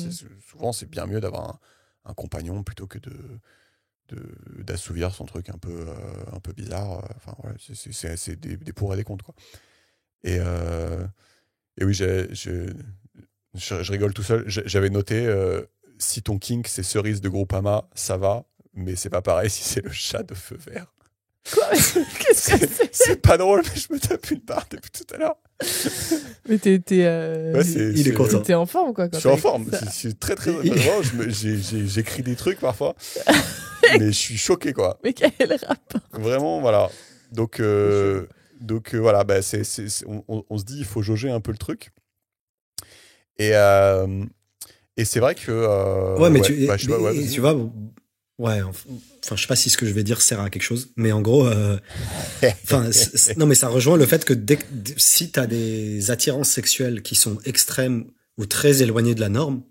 Souvent, c'est bien mieux d'avoir un compagnon plutôt que d'assouvir son truc un peu bizarre. C'est des pour et des contre, quoi. Et oui, je rigole tout seul. J'avais noté. Si ton kink c'est cerise de Groupama, ça va, mais c'est pas pareil si c'est le chat de feu vert. Quoi? Qu'est-ce que c'est? C'est pas drôle, mais je me tape une barre depuis tout à l'heure. Mais il est content. T'es en forme, quoi. Je suis en forme. C'est très très. J'écris des trucs parfois. mais je suis choqué, quoi. Mais quel rapport? Vraiment, voilà. Donc voilà, bah, on se dit, il faut jauger un peu le truc. Et c'est vrai que. Ouais, mais tu vois, ouais, enfin, je sais pas si ce que je vais dire sert à quelque chose, mais en gros, non, mais ça rejoint le fait que si t'as des attirances sexuelles qui sont extrêmes ou très éloignées de la norme,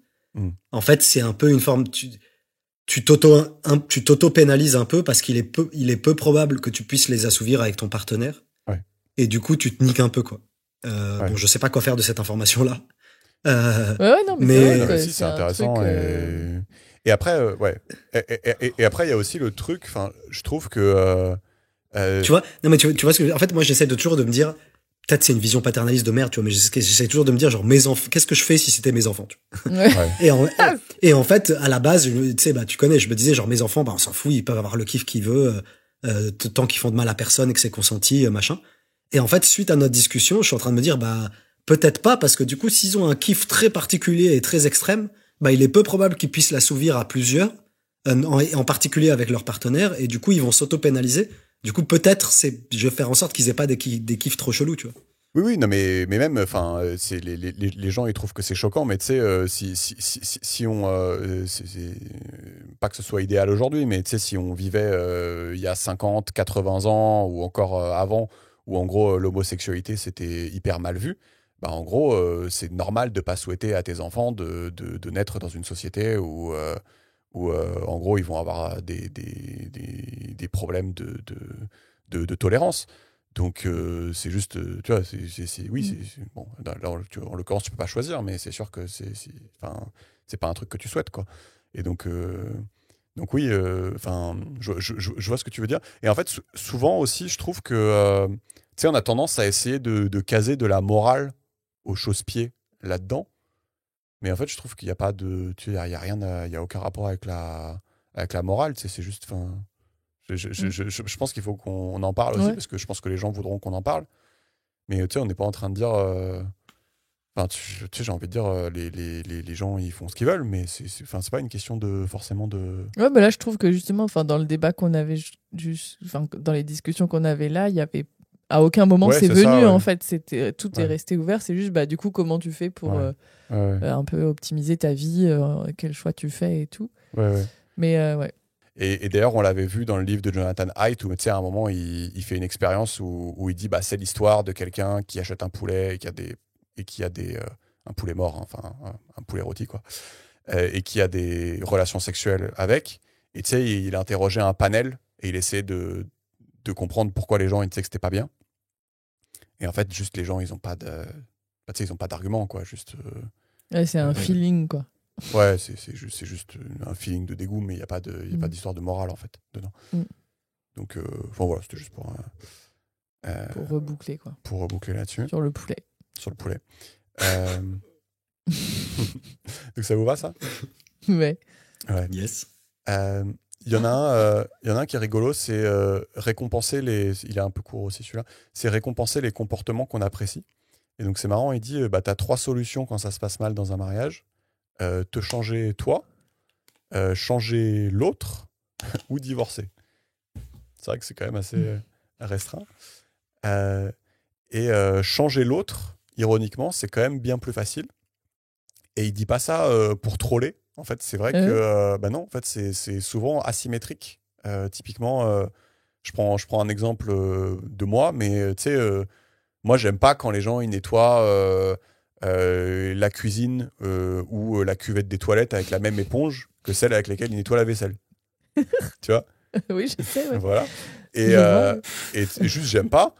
en fait, c'est un peu une forme, tu t'auto-pénalises un peu parce qu'il est peu probable que tu puisses les assouvir avec ton partenaire. Ouais. Et du coup, tu te niques un peu, quoi. Bon, je sais pas quoi faire de cette information-là. Non, mais c'est intéressant. Et après, et après, il y a aussi le truc, enfin, je trouve que. Tu vois, non, mais tu vois ce que, en fait, moi, j'essaie toujours de me dire, peut-être c'est une vision paternaliste de mère, tu vois, mais j'essaie toujours de me dire, genre, mes enfants, qu'est-ce que je fais si c'était mes enfants, tu vois. Et en fait, à la base, tu sais, bah, tu connais, je me disais, genre, mes enfants, bah, on s'en fout, ils peuvent avoir le kiff qu'ils veulent, tant qu'ils font de mal à personne et que c'est consenti, machin. Et en fait, suite à notre discussion, je suis en train de me dire, bah, peut-être pas, parce que du coup, s'ils ont un kiff très particulier et très extrême, bah, il est peu probable qu'ils puissent l'assouvir à plusieurs, en particulier avec leur partenaire, et du coup, ils vont s'auto-pénaliser. Du coup, peut-être, je vais faire en sorte qu'ils aient pas des kiffs trop chelous, tu vois. Oui, non, mais même, enfin, c'est les gens ils trouvent que c'est choquant, mais tu sais, si on, pas que ce soit idéal aujourd'hui, mais tu sais, si on vivait il y a 50, 80 ans ou encore avant, où en gros l'homosexualité c'était hyper mal vu, bah en gros c'est normal de pas souhaiter à tes enfants de naître dans une société où en gros ils vont avoir des problèmes de tolérance. Donc c'est juste, tu vois, bon, là, en l'occurrence tu peux pas choisir, mais c'est sûr que enfin, c'est pas un truc que tu souhaites, quoi. Et donc oui, enfin, je vois ce que tu veux dire. Et en fait, souvent aussi, je trouve que, tu sais, on a tendance à essayer de caser de la morale aux chausse-pieds là-dedans. Mais en fait, je trouve qu'il n'y a pas de, tu sais, il y a rien, il y a aucun rapport avec la morale. Tu sais, c'est juste, enfin, je pense qu'il faut qu'on en parle aussi parce que je pense que les gens voudront qu'on en parle. Mais tu sais, on n'est pas en train de dire. Enfin, tu sais, j'ai envie de dire, les gens, ils font ce qu'ils veulent, mais c'est pas une question de forcément de. Ouais, mais là, je trouve que justement, enfin, dans le débat qu'on avait, enfin, dans les discussions qu'on avait là, il y avait à aucun moment c'est venu. Ça, en fait, tout est resté ouvert. C'est juste, bah, du coup, comment tu fais pour un peu optimiser ta vie, quel choix tu fais et tout. Mais ouais. Et d'ailleurs, on l'avait vu dans le livre de Jonathan Haidt, où à un moment, il fait une expérience où il dit bah, c'est l'histoire de quelqu'un qui achète un poulet et qui a un poulet mort, hein, enfin un poulet rôti, quoi, et qui a des relations sexuelles avec. Et tu sais, il a interrogé un panel et il essaie de comprendre pourquoi les gens ils disaient que c'était pas bien. Et en fait, juste les gens, ils ont pas ils ont pas d'argument, quoi. Juste. C'est un feeling, quoi. Ouais, c'est juste un feeling de dégoût, mais il n'y a pas d'histoire de morale en fait dedans. Donc, enfin voilà, c'était juste pour reboucler, quoi. Pour reboucler là-dessus. Sur le poulet. Sur le poulet. Donc ça vous va, ça? Ouais. Yes. Il y en a un qui est rigolo, c'est récompenser il est un peu court aussi celui-là, c'est récompenser les comportements qu'on apprécie. Et donc c'est marrant, il dit bah, t'as 3 solutions quand ça se passe mal dans un mariage. Te changer toi, changer l'autre ou divorcer. C'est vrai que c'est quand même assez restreint. Et changer l'autre, ironiquement, c'est quand même bien plus facile. Et il dit pas ça pour troller. En fait, c'est vrai que bah non, en fait, c'est souvent asymétrique. Typiquement, je prends un exemple de moi, mais tu sais, moi, j'aime pas quand les gens ils nettoient la cuisine ou la cuvette des toilettes avec la même éponge que celle avec laquelle ils nettoient la vaisselle. Tu vois? Oui, je sais. Ouais. Voilà. Et juste, j'aime pas.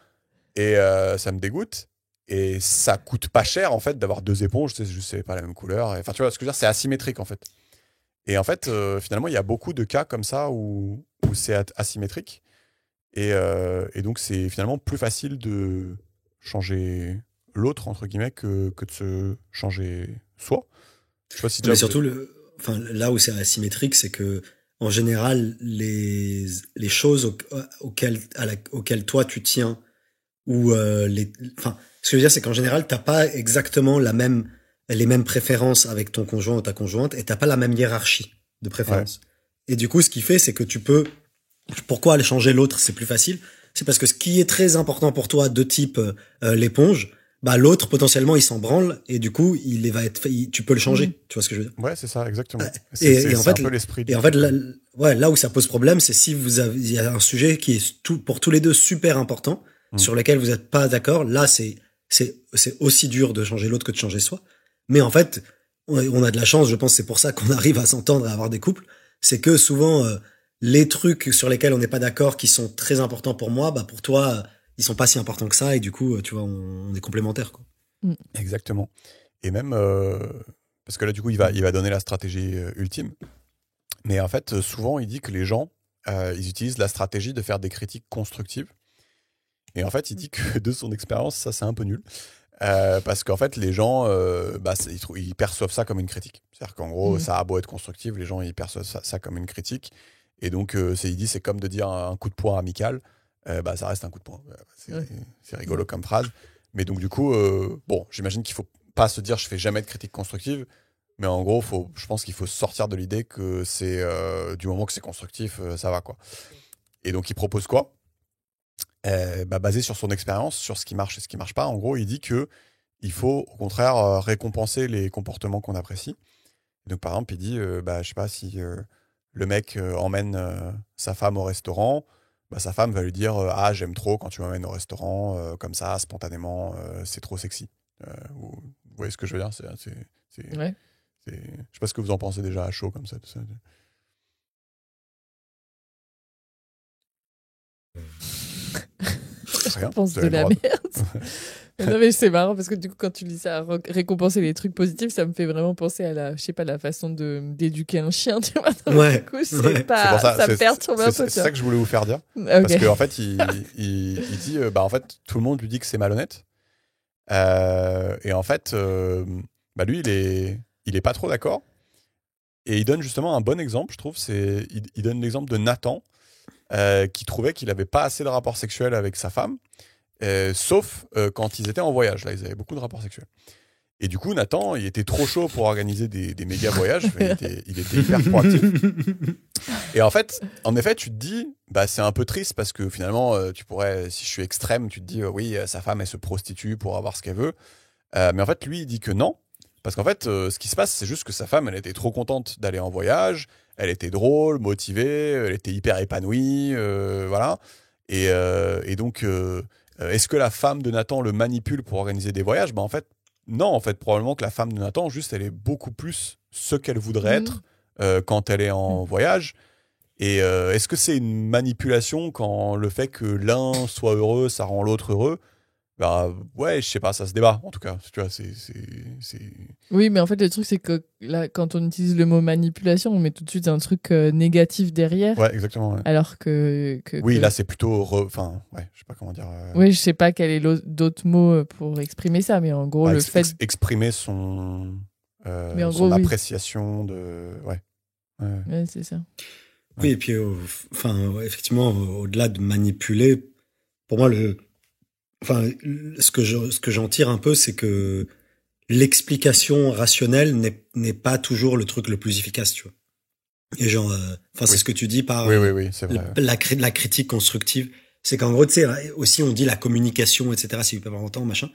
Et ça me dégoûte. Et ça coûte pas cher, en fait, d'avoir 2 éponges. C'est pas la même couleur. Enfin, tu vois, ce que je veux dire, c'est asymétrique, en fait. Et en fait, finalement, il y a beaucoup de cas comme ça où c'est asymétrique. Et donc, c'est finalement plus facile de changer l'autre, entre guillemets, que de se changer soi. Je sais pas si mais surtout, là où c'est asymétrique, c'est que en général, les choses auxquelles toi tu tiens, ou ce que je veux dire, c'est qu'en général, t'as pas exactement les mêmes préférences avec ton conjoint ou ta conjointe, et t'as pas la même hiérarchie de préférences. Et du coup, ce qu'il fait, c'est que pourquoi aller changer l'autre, c'est plus facile? C'est parce que ce qui est très important pour toi, de type l'éponge, bah l'autre potentiellement il s'en branle et du coup tu peux le changer. Tu vois ce que je veux dire? Ouais, c'est ça, exactement. Et en fait, un peu l'esprit. Et en fait, là où ça pose problème, c'est si il y a un sujet qui est pour tous les deux super important, sur lequel vous n'êtes pas d'accord. Là, c'est aussi dur de changer l'autre que de changer soi. Mais en fait, on a de la chance. Je pense que c'est pour ça qu'on arrive à s'entendre et à avoir des couples. C'est que souvent les trucs sur lesquels on n'est pas d'accord, qui sont très importants pour moi, bah pour toi, ils sont pas si importants que ça, et du coup, tu vois, on est complémentaires, quoi. Exactement. Et même parce que là, du coup, il va donner la stratégie ultime. Mais en fait, souvent, il dit que les gens, ils utilisent la stratégie de faire des critiques constructives. Et en fait, il dit que de son expérience, ça, c'est un peu nul. Parce qu'en fait, les gens, ils perçoivent ça comme une critique. C'est-à-dire qu'en gros, ça a beau être constructif, les gens, ils perçoivent ça comme une critique. Et donc, il dit, c'est comme de dire un coup de poing amical, ça reste un coup de poing. C'est rigolo comme phrase. Mais donc, du coup, j'imagine qu'il ne faut pas se dire, je ne fais jamais de critique constructive. Mais en gros, je pense qu'il faut sortir de l'idée que c'est du moment que c'est constructif, ça va, quoi. Et donc, il propose quoi? Basé sur son expérience, sur ce qui marche et ce qui marche pas. En gros, il dit que il faut au contraire récompenser les comportements qu'on apprécie. Donc, par exemple, il dit, je sais pas, si le mec emmène sa femme au restaurant, sa femme va lui dire ah, j'aime trop quand tu m'emmènes au restaurant comme ça, spontanément, c'est trop sexy. Vous voyez ce que je veux dire? Ouais. Je sais pas ce que vous en pensez déjà à chaud comme ça. Tout ça. Je pense de la merde. Non, mais c'est marrant parce que du coup, quand tu dis ça, récompenser les trucs positifs, ça me fait vraiment penser à la façon d'éduquer un chien, tu vois. Ouais. Du coup, ça me perturbe un peu. C'est ça que je voulais vous faire dire. Okay. Parce qu'en fait, il dit, en fait, tout le monde lui dit que c'est malhonnête. Et en fait, lui, il est pas trop d'accord. Et il donne justement un bon exemple, je trouve. Il donne l'exemple de Nathan, qui trouvait qu'il n'avait pas assez de rapports sexuels avec sa femme, sauf quand ils étaient en voyage. Là, ils avaient beaucoup de rapports sexuels. Et du coup, Nathan, il était trop chaud pour organiser des méga voyages. Il était hyper proactif. Et en fait, tu te dis, c'est un peu triste parce que finalement, tu pourrais, si je suis extrême, tu te dis, oui, sa femme, elle se prostitue pour avoir ce qu'elle veut. Mais en fait, lui, il dit que non. Parce qu'en fait, ce qui se passe, c'est juste que sa femme, elle était trop contente d'aller en voyage. Elle était drôle, motivée, elle était hyper épanouie, voilà. Et donc, est-ce que la femme de Nathan le manipule pour organiser des voyages? En fait, non. En fait, probablement que la femme de Nathan, juste, elle est beaucoup plus ce qu'elle voudrait être quand elle est en voyage. Et est-ce que c'est une manipulation quand le fait que l'un soit heureux, ça rend l'autre heureux? Ouais, je sais pas, ça se débat en tout cas. Tu vois, c'est... Oui, mais en fait, le truc, c'est que là, quand on utilise le mot manipulation, on met tout de suite un truc négatif derrière. Ouais, exactement. Ouais. Alors que oui, là, c'est plutôt. Enfin, ouais, je sais pas comment dire. Oui, je sais pas quel est d'autres mots pour exprimer ça, mais en gros, le fait. Exprimer son. Mais en son gros, appréciation de. Ouais. Ouais, c'est ça. Oui, et puis, effectivement, au-delà de manipuler, pour moi, ce que j'en tire un peu, c'est que l'explication rationnelle n'est pas toujours le truc le plus efficace, tu vois. Et genre, c'est ce que tu dis par oui, c'est vrai. La critique constructive. C'est qu'en gros, tu sais, aussi on dit la communication, etc. C'est hyper important, machin.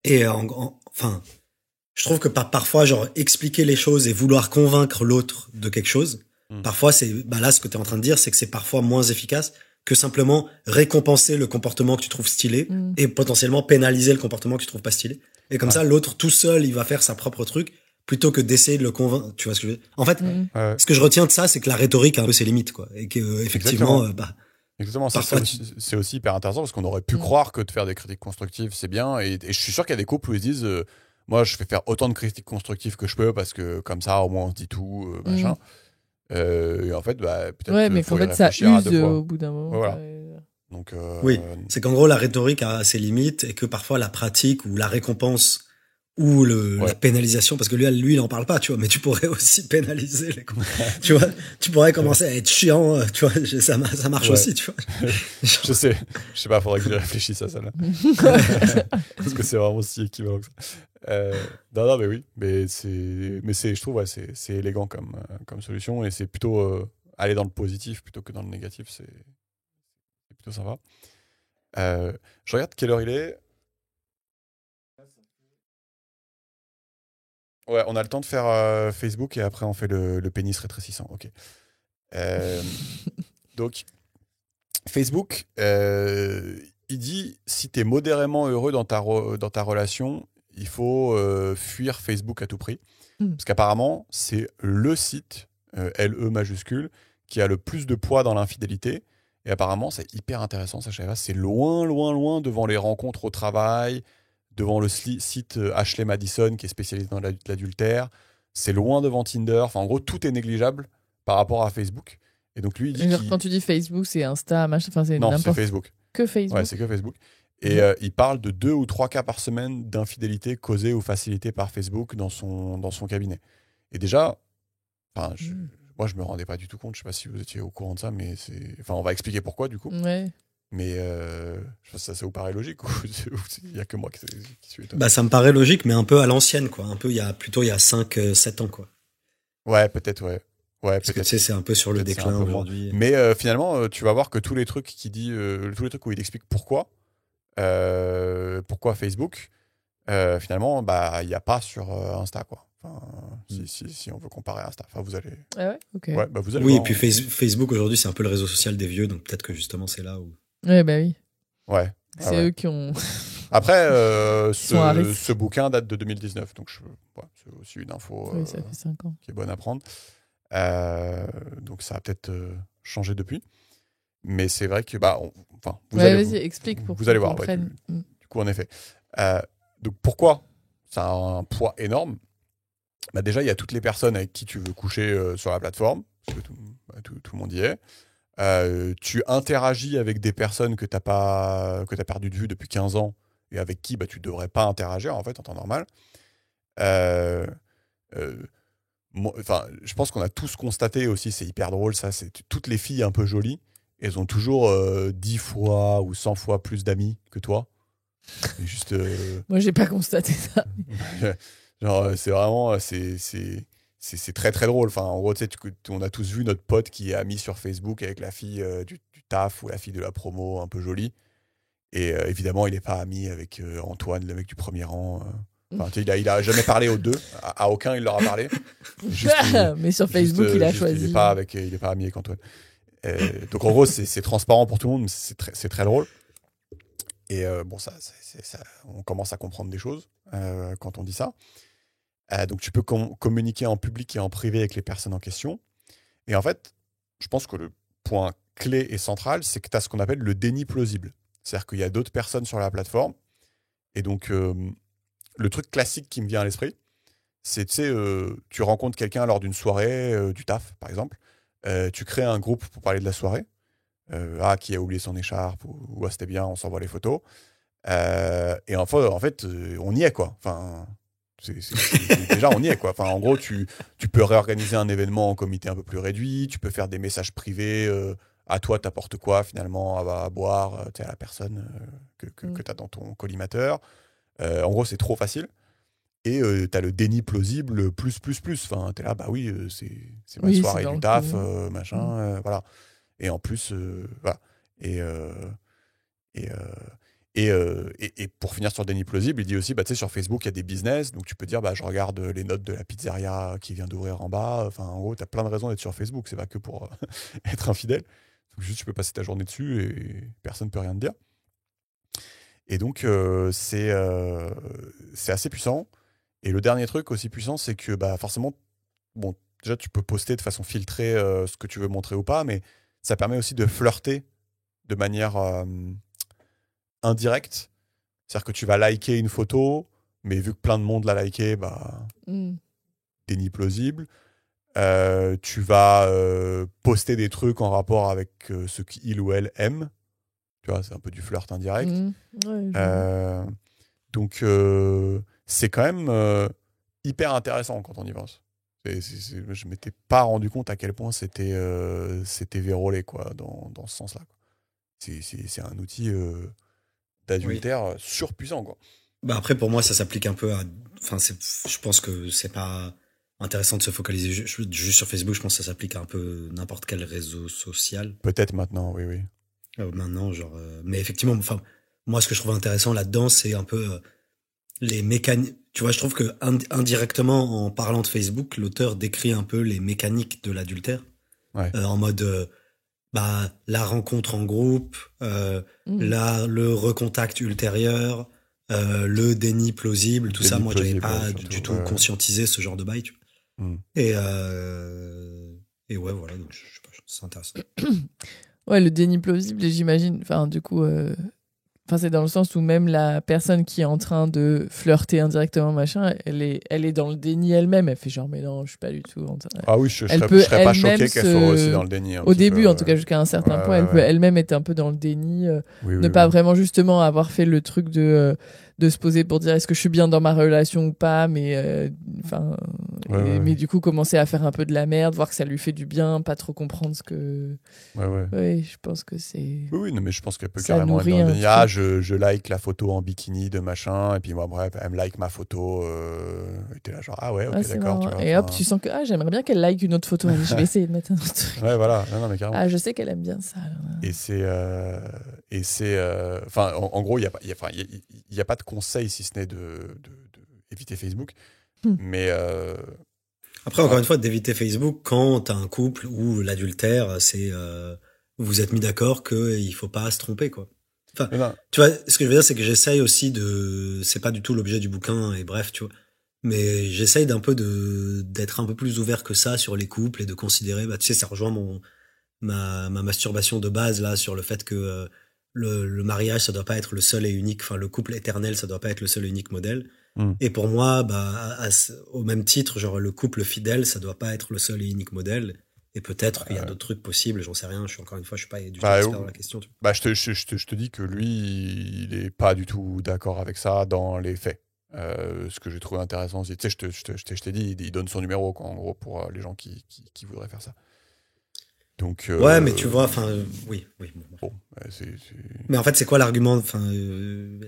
Et je trouve que parfois, genre, expliquer les choses et vouloir convaincre l'autre de quelque chose, parfois c'est, là, ce que t'es en train de dire, c'est que c'est parfois moins efficace que simplement récompenser le comportement que tu trouves stylé et potentiellement pénaliser le comportement que tu trouves pas stylé. Et comme ça, l'autre tout seul, il va faire sa propre truc plutôt que d'essayer de le convaincre. Tu vois ce que je veux dire? En fait, ce que je retiens de ça, c'est que la rhétorique a un peu ses limites, quoi. Et que, effectivement, Exactement, c'est aussi hyper intéressant parce qu'on aurait pu croire que de faire des critiques constructives, c'est bien. Et je suis sûr qu'il y a des couples où ils disent moi, je vais faire autant de critiques constructives que je peux parce que comme ça, au moins, on se dit tout, machin. Et en fait, peut-être. Ouais, mais qu'en fait, ça use au bout d'un moment. Voilà. Donc, oui, c'est qu'en gros, la rhétorique a ses limites et que parfois la pratique ou la récompense ou la pénalisation, parce que lui, il en parle pas, tu vois, mais tu pourrais aussi pénaliser tu vois, tu pourrais commencer à être chiant, tu vois, ça marche aussi, tu vois. Je sais pas, faudrait que je réfléchisse à ça, là. Parce que c'est vraiment si équivalent que ça. Non, mais oui, mais je trouve, c'est élégant comme solution et c'est plutôt aller dans le positif plutôt que dans le négatif, c'est plutôt sympa. Je regarde quelle heure il est. Ouais, on a le temps de faire Facebook et après on fait le pénis rétrécissant. Ok. Donc, Facebook, il dit si tu es modérément heureux dans ta relation, il faut fuir Facebook à tout prix. Parce qu'apparemment, c'est le site, LE majuscule, qui a le plus de poids dans l'infidélité. Et apparemment, c'est hyper intéressant, ça, je savais pas. C'est loin, loin, loin devant les rencontres au travail, devant le site Ashley Madison, qui est spécialisé dans l'adultère. C'est loin devant Tinder. Enfin, en gros, tout est négligeable par rapport à Facebook. Et donc, lui, il dit quand tu dis Facebook, c'est Insta, machin, enfin, c'est non, n'importe... c'est Facebook. Que Facebook. Ouais, c'est que Facebook. Et il parle de 2 ou 3 cas par semaine d'infidélité causée ou facilitée par Facebook dans son cabinet. Et déjà, moi, je me rendais pas du tout compte. Je sais pas si vous étiez au courant de ça, mais on va expliquer pourquoi, du coup. Ouais. Mais ça vous paraît logique ou il y a que moi qui suis étonné? Bah, ça me paraît logique, mais un peu à l'ancienne, quoi. Un peu, il y a 5-7 ans, quoi. Ouais, peut-être, ouais. Ouais, parce que tu sais, c'est un peu sur le déclin aujourd'hui. Mais finalement, tu vas voir que tous les trucs qu'il dit, tous les trucs où il explique pourquoi Facebook, finalement, bah, il n'y a pas sur Insta, quoi. Enfin, si on veut comparer à Insta, enfin, vous allez. Ah ouais, ok. Ouais, bah, vous allez oui, voir, et puis Facebook aujourd'hui, c'est un peu le réseau social des vieux, donc peut-être que justement, c'est là où. Ouais, bah oui. Ouais. C'est eux qui ont. Après, ce bouquin date de 2019, donc c'est aussi une info oui, ça fait 5 ans. qui est bonne à prendre. Donc ça a peut-être changé depuis. Mais c'est vrai que vas-y, explique pour vous allez voir. Ouais, du coup, en effet. Donc pourquoi ça a un poids énorme? Bah déjà, il y a toutes les personnes avec qui tu veux coucher sur la plateforme, parce que tout le monde y est. Tu interagis avec des personnes que tu as perdu de vue depuis 15 ans et avec qui tu ne devrais pas interagir en fait en temps normal. Je pense qu'on a tous constaté aussi, c'est hyper drôle ça, c'est toutes les filles un peu jolies, elles ont toujours 10 fois ou 100 fois plus d'amis que toi. Et juste, moi, j'ai pas constaté ça. Genre, c'est vraiment, c'est très très drôle. Enfin, en gros, tu sais, on a tous vu notre pote qui est ami sur Facebook avec la fille du taf ou la fille de la promo un peu jolie. Et évidemment, il n'est pas ami avec Antoine, le mec du premier rang. Enfin, il a jamais parlé aux deux. À aucun, il leur a parlé. Mais sur Facebook, il a choisi. Il n'est pas ami avec Antoine. Donc, en gros, c'est transparent pour tout le monde, mais c'est très drôle. Et ça, on commence à comprendre des choses quand on dit ça. Donc, tu peux communiquer en public et en privé avec les personnes en question. Et en fait, je pense que le point clé et central, c'est que tu as ce qu'on appelle le déni plausible. C'est-à-dire qu'il y a d'autres personnes sur la plateforme. Et donc, le truc classique qui me vient à l'esprit, c'est, tu sais, tu rencontres quelqu'un lors d'une soirée du taf, par exemple. Tu crées un groupe pour parler de la soirée. Qui a oublié son écharpe ou c'était bien, on s'envoie les photos. Et en fait, on y est, quoi. Enfin, déjà, on y est, quoi. Enfin, en gros, tu peux réorganiser un événement en comité un peu plus réduit, tu peux faire des messages privés, à toi, t'apportes quoi, finalement, à boire, à la personne que tu as dans ton collimateur. En gros, c'est trop facile. Et tu as le déni plausible plus. Enfin, tu es là, bah oui, c'est ma soirée du taf, machin, voilà. Et en plus, voilà. Et pour finir sur le déni plausible, il dit aussi, tu sais, sur Facebook, il y a des business, donc tu peux dire, je regarde les notes de la pizzeria qui vient d'ouvrir en bas. Enfin, en gros, tu as plein de raisons d'être sur Facebook, c'est pas que pour être infidèle. Donc, juste, tu peux passer ta journée dessus et personne ne peut rien te dire. Et donc, c'est assez puissant. Et le dernier truc aussi puissant, c'est que forcément, bon, déjà, tu peux poster de façon filtrée ce que tu veux montrer ou pas, mais ça permet aussi de flirter de manière indirecte. C'est-à-dire que tu vas liker une photo, mais vu que plein de monde l'a liké, déni plausible. Tu vas poster des trucs en rapport avec ce qu'il ou elle aime. Tu vois, c'est un peu du flirt indirect. Donc, c'est quand même hyper intéressant quand on y pense. Je ne m'étais pas rendu compte à quel point c'était vérolé, quoi, dans ce sens-là. C'est un outil d'adultère surpuissant, quoi. Après, pour moi, ça s'applique un peu à. Enfin, je pense que c'est pas intéressant de se focaliser juste sur Facebook. Je pense que ça s'applique à un peu n'importe quel réseau social. Peut-être maintenant, oui, oui. Maintenant, mais effectivement, enfin, moi, ce que je trouve intéressant là-dedans, c'est un peu les mécaniques. Tu vois, je trouve que indirectement, en parlant de Facebook, l'auteur décrit un peu les mécaniques de l'adultère. Ouais. En mode, la rencontre en groupe, le recontact ultérieur, le déni plausible, tout ça. Moi, j'avais pas du tout conscientisé ce genre de bail. Tu vois. Et ouais, voilà. Donc, je sais pas, c'est intéressant. Ouais, le déni plausible, j'imagine. Enfin, du coup, c'est dans le sens où même la personne qui est en train de flirter indirectement, machin, elle est dans le déni elle-même. Elle fait genre, mais non, je suis pas du tout. Ah oui, je serais pas choqué qu'elle soit aussi dans le déni. Au début, en tout cas, jusqu'à un certain point, elle peut elle-même être un peu dans le déni, ne pas vraiment justement avoir fait le truc de se poser pour dire est-ce que je suis bien dans ma relation ou pas, mais mais du coup commencer à faire un peu de la merde, voir que ça lui fait du bien, pas trop comprendre ce que. Ouais, je pense que c'est. Oui, non, mais je pense qu'elle peut carrément être dans le déni. Ah, je like la photo en bikini de machin, et puis moi, bref, elle me like ma photo. Et t'es là, genre, ah ouais, ok, d'accord. Tu vois, et hop, tu sens que j'aimerais bien qu'elle like une autre photo. Je vais essayer de mettre un autre truc. Ouais, voilà. Non, mais carrément. Ah, je sais qu'elle aime bien ça. Et c'est. Enfin, en gros, il n'y a pas de conseil si ce n'est de éviter Facebook. Mais. Après, encore une fois, d'éviter Facebook quand t'as un couple où l'adultère, c'est. Vous êtes mis d'accord qu'il faut pas se tromper, quoi. Enfin, tu vois, ce que je veux dire, c'est que j'essaye aussi c'est pas du tout l'objet du bouquin, et bref, tu vois. Mais j'essaye d'être un peu plus ouvert que ça sur les couples et de considérer, tu sais, ça rejoint ma masturbation de base, là, sur le fait que le mariage, ça doit pas être le seul et unique, enfin, le couple éternel, ça doit pas être le seul et unique modèle. Et pour moi, au même titre, genre, le couple fidèle, ça doit pas être le seul et unique modèle. Et peut-être qu'il y a d'autres trucs possibles, j'en sais rien. Je suis pas du tout expert dans la question. Tu vois. Je te dis que lui, il est pas du tout d'accord avec ça dans les faits. Ce que j'ai trouvé intéressant, tu sais, je t'ai dit, il donne son numéro, quoi, en gros, pour les gens qui voudraient faire ça. Donc, ouais, mais tu vois, enfin, oui. Bon, mais en fait, c'est quoi l'argument? Enfin,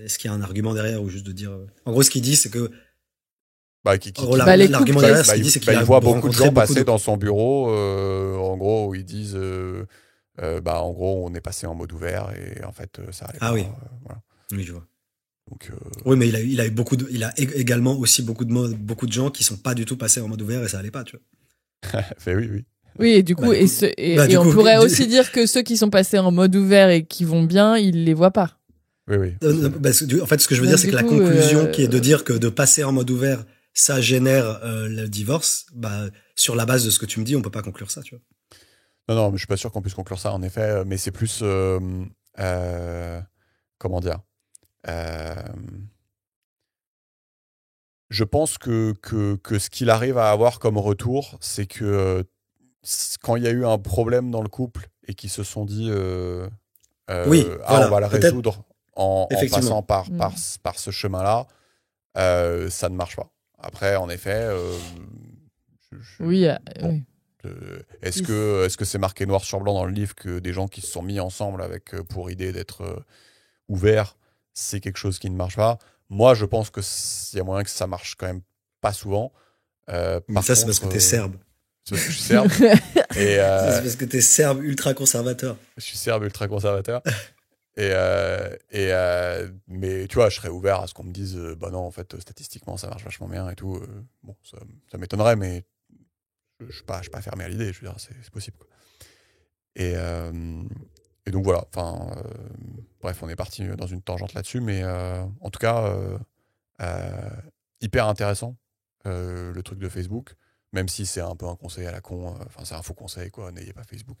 est-ce qu'il y a un argument derrière ou juste de dire? En gros, ce qu'il dit, c'est que. L'argument derrière, ce qu'il dit, c'est qu'il voit beaucoup de gens passer dans son bureau, en gros, où ils disent, en gros, on est passé en mode ouvert et en fait, ça allait pas. Ah oui. Voilà. Oui, je vois. Donc, oui, mais il a eu il a également aussi beaucoup de gens qui sont pas du tout passés en mode ouvert et ça allait pas, tu vois. oui. Oui, et du coup, on pourrait aussi dire que ceux qui sont passés en mode ouvert et qui vont bien, ils les voient pas. Oui. En fait, ce que je veux dire, c'est que la conclusion qui est de dire que de passer en mode ouvert, ça génère le divorce, sur la base de ce que tu me dis, on peut pas conclure ça, tu vois. Non, mais je suis pas sûr qu'on puisse conclure ça, en effet, mais c'est plus, comment dire, je pense que ce qu'il arrive à avoir comme retour, c'est que quand il y a eu un problème dans le couple et qu'ils se sont dit on va le résoudre en passant par ce chemin-là, ça ne marche pas. Après, en effet, oui. est-ce que c'est marqué noir sur blanc dans le livre que des gens qui se sont mis ensemble avec pour idée d'être ouverts, c'est quelque chose qui ne marche pas? Moi, je pense qu'il y a moyen que ça marche quand même pas souvent. Mais ça, c'est parce que t'es serbe. C'est parce que je suis serbe. C'est parce que t'es serbe ultra conservateur. Je suis serbe ultra conservateur. Mais tu vois, je serais ouvert à ce qu'on me dise non, en fait, statistiquement, ça marche vachement bien et tout. Bon, ça m'étonnerait, mais je suis pas fermé à l'idée. Je veux dire, c'est possible, quoi. Et donc voilà. Enfin, bref, on est parti dans une tangente là-dessus, mais en tout cas, hyper intéressant le truc de Facebook, même si c'est un peu un conseil à la con. Enfin, c'est un faux conseil, quoi. N'ayez pas Facebook.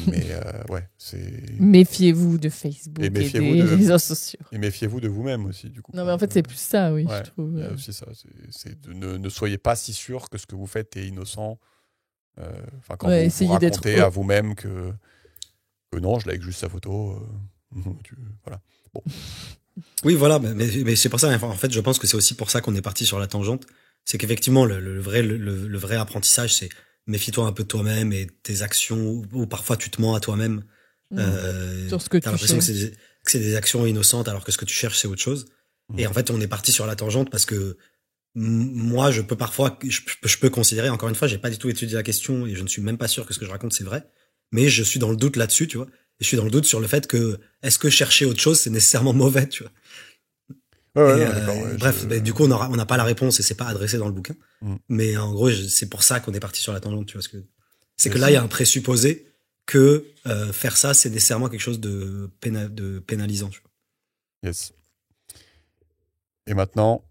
Mais ouais, c'est. Méfiez-vous de Facebook et des réseaux sociaux. Et méfiez-vous de vous-même aussi, du coup. Non, mais en fait, c'est plus ça, oui, je trouve. Il y a aussi ça. Ne soyez pas si sûr que ce que vous faites est innocent. Quand vous racontez à vous-même que non, je like juste sa photo. Voilà. Bon. Oui, voilà, mais c'est pour ça. En fait, je pense que c'est aussi pour ça qu'on est parti sur la tangente. C'est qu'effectivement, le vrai apprentissage, c'est méfie-toi un peu de toi-même et tes actions, ou parfois tu te mens à toi-même. Sur ce que t'as l'impression que c'est des actions innocentes alors que ce que tu cherches, c'est autre chose. Et en fait, on est parti sur la tangente parce que moi, je peux considérer, encore une fois, j'ai pas du tout étudié la question et je ne suis même pas sûr que ce que je raconte c'est vrai, mais je suis dans le doute là-dessus, tu vois. Et je suis dans le doute sur le fait que est-ce que chercher autre chose c'est nécessairement mauvais, tu vois. Ouais, non, d'accord. Bref, du coup, on n'a pas la réponse et c'est pas adressé dans le bouquin. Mm. Mais en gros, c'est pour ça qu'on est parti sur la tangente, tu vois. C'est que Mais là, si. il y a un présupposé que faire ça, c'est nécessairement quelque chose de pénalisant, tu vois. Yes. Et maintenant,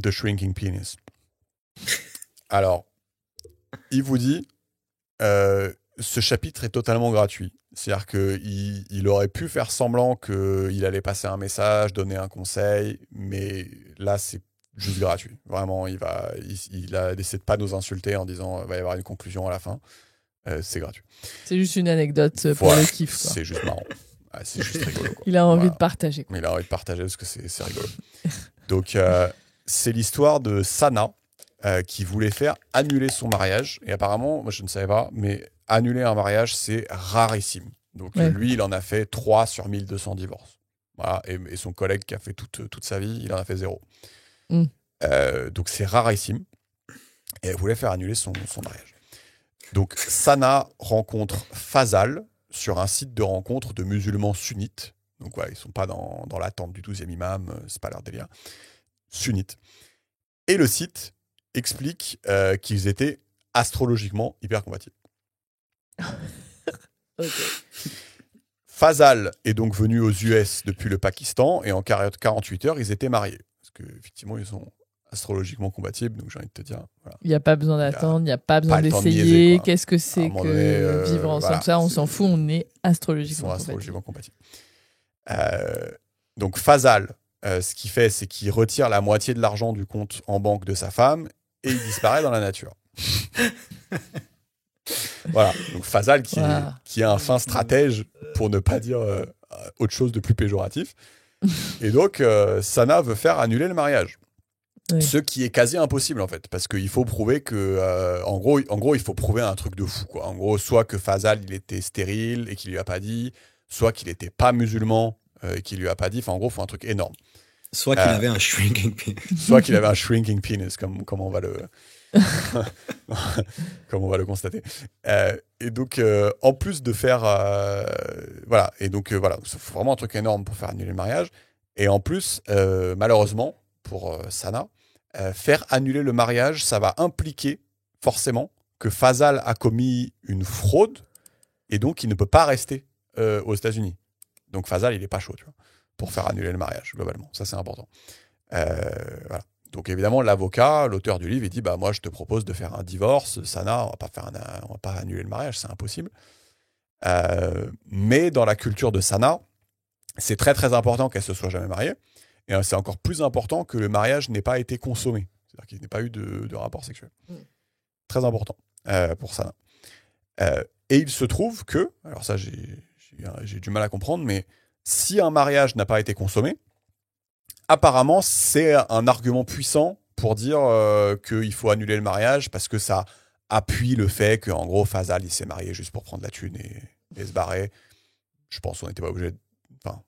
The Shrinking Penis. Alors, il vous dit, ce chapitre est totalement gratuit. C'est-à-dire qu'il aurait pu faire semblant qu'il allait passer un message, donner un conseil, mais là, c'est juste gratuit. Vraiment, il a décidé de pas nous insulter en disant il va y avoir une conclusion à la fin. C'est gratuit. C'est juste une anecdote pour Voilà, le kiff, quoi. c'est juste marrant. Ah, c'est juste rigolo, quoi. Il a envie Voilà. de partager, quoi. Il a envie de partager parce que c'est rigolo. Donc, c'est l'histoire de Sana qui voulait faire annuler son mariage. Et apparemment, moi je ne savais pas, mais annuler un mariage, c'est rarissime. Donc, Ouais. lui, il en a fait 3 sur 1200 divorces. Voilà. Et son collègue qui a fait toute sa vie, il en a fait 0. Mm. Donc, c'est rarissime. Et elle voulait faire annuler son mariage. Donc, Sana rencontre Fazal sur un site de rencontre de musulmans sunnites. Donc, voilà, ils ne sont pas dans l'attente du 12e imam, c'est pas leur délire. Sunnites. Et le site explique qu'ils étaient astrologiquement hyper compatibles. Ok. Fazal est donc venu aux US depuis le Pakistan et en 48 heures, ils étaient mariés. Parce qu'effectivement, ils sont astrologiquement compatibles, donc j'ai envie de te dire. Voilà. Il n'y a pas besoin d'attendre, il n'y a pas besoin pas le temps de d'essayer. niaiser, quoi. Qu'est-ce que À c'est un moment que donné, vivre ensemble, voilà, ça, on c'est- s'en fout, on est Ils astrologiquement sont compatibles. astrologiquement compatibles. Donc Fazal, ce qu'il fait, c'est qu'il retire la moitié de l'argent du compte en banque de sa femme et il disparaît dans la nature. Voilà, donc Fazal Wow. qui est un fin stratège pour ne pas dire autre chose de plus péjoratif. Et donc Sana veut faire annuler le mariage. Oui. Ce qui est quasi impossible en fait, parce qu'il faut prouver que, en gros, il faut prouver un truc de fou, quoi. En gros, soit que Fazal il était stérile et qu'il lui a pas dit, soit qu'il était pas musulman et qu'il lui a pas dit. Enfin, en gros, il faut un truc énorme. Soit qu'il avait un shrinking penis. Soit qu'il avait un shrinking penis, comme on va le, comme on va le constater. Et donc, en plus de faire, voilà, et donc voilà, il faut vraiment un truc énorme pour faire annuler le mariage. Et en plus, malheureusement pour Sana, faire annuler le mariage, ça va impliquer forcément que Fazal a commis une fraude et donc il ne peut pas rester aux États-Unis. Donc Fazal, il est pas chaud, tu vois, pour faire annuler le mariage globalement. Ça, c'est important. Voilà. Donc évidemment, l'avocat, l'auteur du livre, il dit bah moi, je te propose de faire un divorce. Sana, on va pas annuler le mariage, c'est impossible. Mais dans la culture de Sana, c'est très très important qu'elle se soit jamais mariée. Et c'est encore plus important que le mariage n'ait pas été consommé. C'est-à-dire qu'il n'ait pas eu de rapport sexuel. Très important pour Sana. Et il se trouve que, alors ça j'ai du mal à comprendre, mais si un mariage n'a pas été consommé, apparemment c'est un argument puissant pour dire qu'il faut annuler le mariage parce que ça appuie le fait qu'en gros Fazal il s'est marié juste pour prendre la thune et se barrer. Je pense qu'on n'était pas obligé de... Enfin,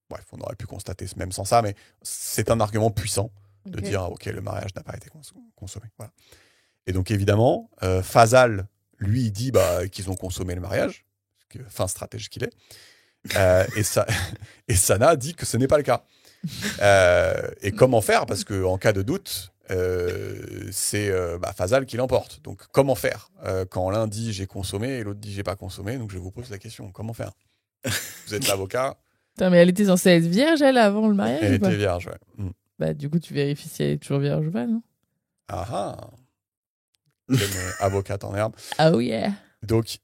bref, on aurait pu constater même sans ça, mais c'est un argument puissant de Ok. dire ok, le mariage n'a pas été consommé. Voilà. Et donc évidemment, Fazal, lui, il dit bah, qu'ils ont consommé le mariage, fin stratège qu'il est, et Sana dit que ce n'est pas le cas. Et comment faire? Parce qu'en cas de doute, c'est Fazal qui l'emporte. Donc comment faire quand l'un dit j'ai consommé et l'autre dit j'ai pas consommé? Donc je vous pose la question, comment faire? Vous êtes l'avocat. Putain, mais elle était censée être vierge, elle, avant le mariage Elle ou pas était vierge, ouais. Bah, du coup, tu vérifies si elle est toujours vierge ou pas, non? Ah ah. Comme avocate en herbe. Oh yeah. Donc,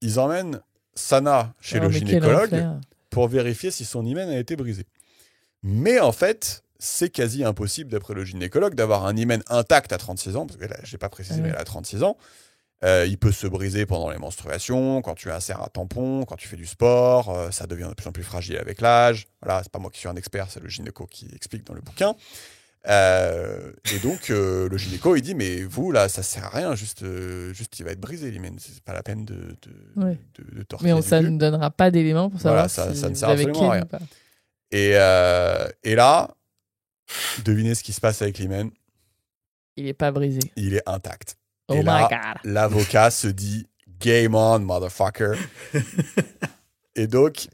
ils emmènent Sana chez Oh, le mais quel gynécologue enfer. pour vérifier si son hymen a été brisé. Mais en fait, c'est quasi impossible, d'après le gynécologue, d'avoir un hymen intact à 36 ans, parce que là, je n'ai pas précisé, mais elle a 36 ans. Il peut se briser pendant les menstruations, quand tu insères un tampon, quand tu fais du sport, ça devient de plus en plus fragile avec l'âge. Voilà, c'est pas moi qui suis un expert, c'est le gynéco qui explique dans le bouquin. Et donc, le gynéco, il dit, mais vous, là, ça sert à rien, juste il va être brisé, l'hymen. C'est pas la peine de tortiller. Mais ça ne donnera pas d'éléments pour savoir Voilà, si ça ne vous sert avez absolument à Ken rien. ou pas. Et là, devinez ce qui se passe avec l'hymen. Il est pas brisé. Il est intact. Oh Et my là, God. l'avocat se dit « Game on, motherfucker ». Et donc,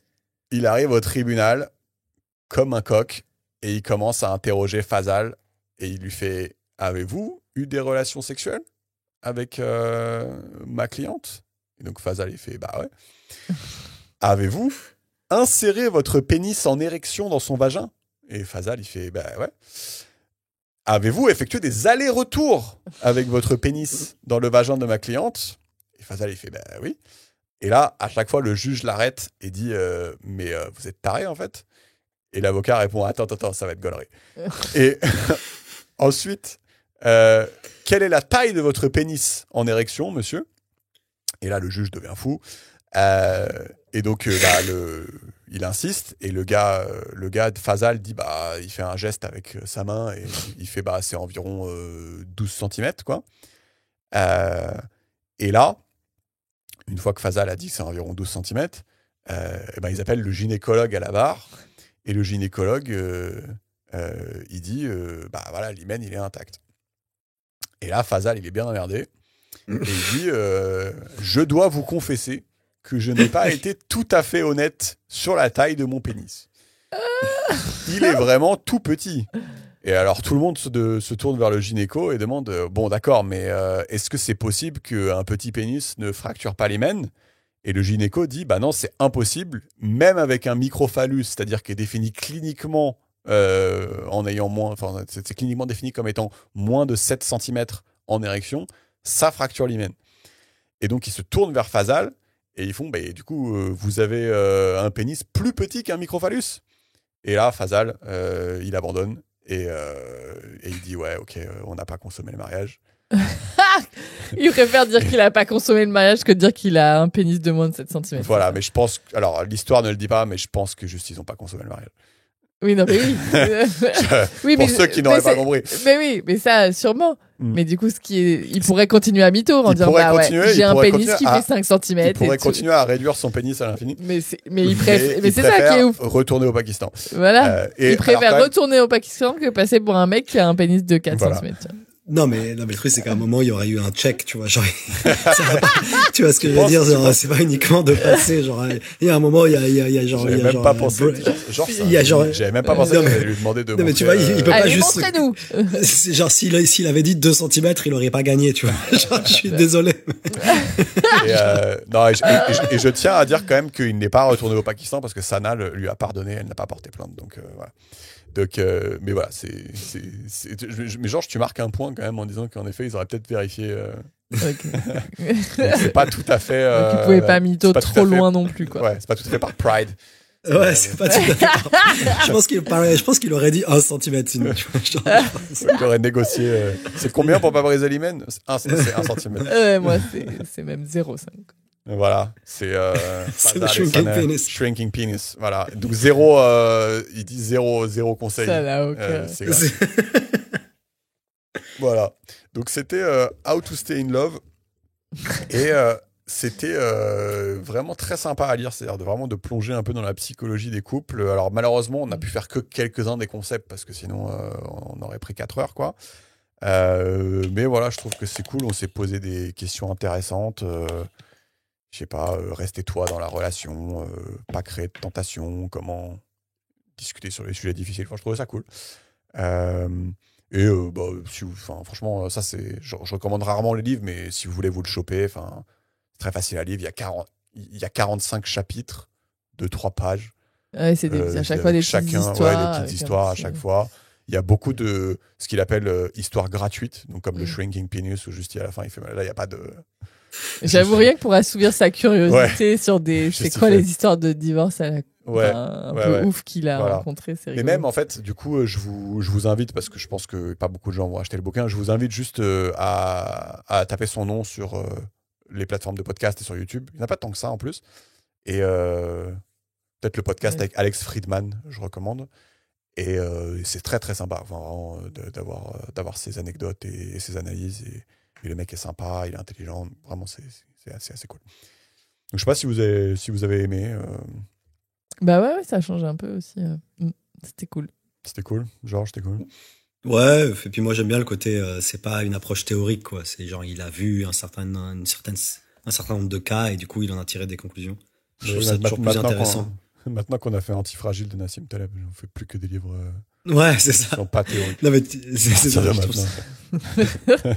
il arrive au tribunal comme un coq et il commence à interroger Fazal et il lui fait « Avez-vous eu des relations sexuelles avec ma cliente ?» Et donc Fazal, il fait « Bah ouais. » « Avez-vous inséré votre pénis en érection dans son vagin ?» Et Fazal, il fait « Bah ouais. » « Avez-vous effectué des allers-retours avec votre pénis dans le vagin de ma cliente ?» Et Fazal, il fait « Bah oui. » Et là, à chaque fois, le juge l'arrête et dit « Mais vous êtes taré, en fait ?» Et l'avocat répond « Attends, ça va être gaulerie. » Et ensuite, quelle est la taille de votre pénis en érection, monsieur ? Et là, le juge devient fou. Et donc, il insiste. Et le gars de Fazal dit, il fait un geste avec sa main et il fait, c'est environ 12 cm, quoi. Et là, une fois que Fazal a dit que c'est environ 12 cm, ils appellent le gynécologue à la barre. Et le gynécologue, il dit, voilà, l'hymen, il est intact. Et là, Fazal, il est bien emmerdé. Et il dit, je dois vous confesser que je n'ai pas été tout à fait honnête sur la taille de mon pénis. Il est vraiment tout petit. Et alors, tout le monde se tourne vers le gynéco et demande, bon, d'accord, mais est-ce que c'est possible qu'un petit pénis ne fracture pas l'hymen ? Et le gynéco dit, non, c'est impossible, même avec un microphallus, c'est-à-dire qui est défini cliniquement en ayant c'est cliniquement défini comme étant moins de 7 cm en érection, ça fracture l'hymen. Et donc, ils se tournent vers Fazal et ils font, du coup, vous avez un pénis plus petit qu'un microphallus. Et là, Fazal, il abandonne et il dit, ouais, ok, on n'a pas consommé le mariage. Il préfère dire qu'il n'a pas consommé le mariage que de dire qu'il a un pénis de moins de 7 cm. Voilà, mais je pense... Alors, l'histoire ne le dit pas, mais je pense que juste, ils n'ont pas consommé le mariage. Oui, non, mais oui. Oui, pour ceux qui n'auraient pas compris. Mais oui, mais ça, sûrement. Mais du coup, il pourrait continuer à mytho en disant, j'ai un pénis qui fait 5 cm. Il pourrait continuer à réduire son pénis à l'infini. Mais c'est ça qui est ouf. Retourner au Pakistan. Voilà. Il préfère retourner au Pakistan que passer pour un mec qui a un pénis de 4 cm. Non, mais le truc, c'est qu'à un moment, il y aurait eu un check, tu vois, genre, tu vois ce que je veux dire, genre, c'est pas uniquement de passer, genre, il y a un moment, il y a genre, j'avais même pas pensé, j'avais même pas pensé à lui demander de non, mais tu vois, il peut pas juste, montrez-nous. C'est genre, s'il avait dit 2 cm, il aurait pas gagné, tu vois, genre, je suis désolé. Et je tiens à dire quand même qu'il n'est pas retourné au Pakistan parce que Sana lui a pardonné, elle n'a pas porté plainte, donc, voilà. Donc, mais voilà, mais Georges, tu marques un point quand même en disant qu'en effet, ils auraient peut-être vérifié. C'est pas tout à fait. Donc, ils pouvaient pas mytho trop loin non plus, quoi. Ouais, c'est pas tout à fait par pride. Ouais, c'est pas tout à fait. Je pense qu'il aurait dit 1 cm sinon, tu vois. Il aurait négocié. C'est combien pour pas briser l'hymen ? C'est 1 cm. Moi, c'est même 0,5. Voilà, c'est le shrinking penis. Shrinking penis, voilà. Donc 0, il dit 0 conseil. Ça n'a aucun. Voilà. Donc c'était How to Stay in Love et c'était vraiment très sympa à lire, c'est-à-dire vraiment de plonger un peu dans la psychologie des couples. Alors malheureusement, on n'a pu faire que quelques-uns des concepts parce que sinon on aurait pris 4 heures, quoi. Mais voilà, je trouve que c'est cool. On s'est posé des questions intéressantes. Je sais pas, rester toi dans la relation, pas créer de tentation, comment discuter sur les sujets difficiles. Enfin, je trouvais ça cool. Franchement, ça c'est. Je recommande rarement les livres, mais si vous voulez vous le choper, c'est très facile à lire. Il y a 45 chapitres de 3 pages. Ouais, c'est à chaque fois des petites histoires. Des petites histoires à chaque fois. Il y a beaucoup de ce qu'il appelle histoires gratuites, donc comme le Shrinking Penis, où juste à la fin, il fait là, il n'y a pas de. J'avoue rien que pour assouvir sa curiosité sur des. C'est quoi les histoires de divorce à la. Un peu ouf qu'il a rencontré, c'est rigolo. Mais même en fait, du coup, je vous invite, parce que je pense que pas beaucoup de gens vont acheter le bouquin, je vous invite juste à taper son nom sur les plateformes de podcast et sur YouTube. Il n'y en a pas tant que ça en plus. Et peut-être le podcast avec Alex Friedman, je recommande. Et c'est très très sympa, vraiment, d'avoir ses anecdotes et ses analyses. Et le mec est sympa, il est intelligent. Vraiment, c'est assez cool. Donc je sais pas si vous avez aimé. Bah ouais, ça change un peu aussi. C'était cool. C'était cool. Georges, c'était cool. Ouais, et puis moi j'aime bien le côté, c'est pas une approche théorique, quoi. C'est genre, il a vu un certain nombre de cas et du coup, il en a tiré des conclusions. Je trouve Oui, ça toujours plus intéressant. maintenant qu'on a fait Antifragile de Nassim Taleb, on ne fait plus que des livres Ouais, c'est qui ça. sont pas théoriques. Non, mais c'est Ça ça. de Je trouve maintenant. ça,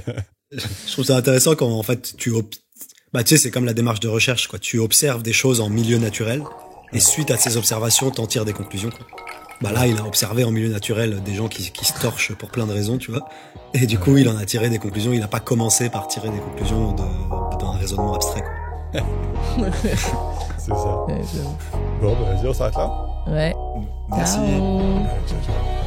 je trouve ça intéressant quand, en fait, bah, tu sais, c'est comme la démarche de recherche, quoi. Tu observes des choses en milieu naturel et suite à ces observations, t'en tires des conclusions, quoi. Bah là, il a observé en milieu naturel des gens qui se torchent pour plein de raisons, tu vois. Et du coup, il en a tiré des conclusions. Il n'a pas commencé par tirer des conclusions d'un raisonnement abstrait, quoi. C'est ça. Ouais, j'avoue. Bon, bah, vas-y, on s'arrête là. Ouais. Merci. Ciao. Ciao, ciao.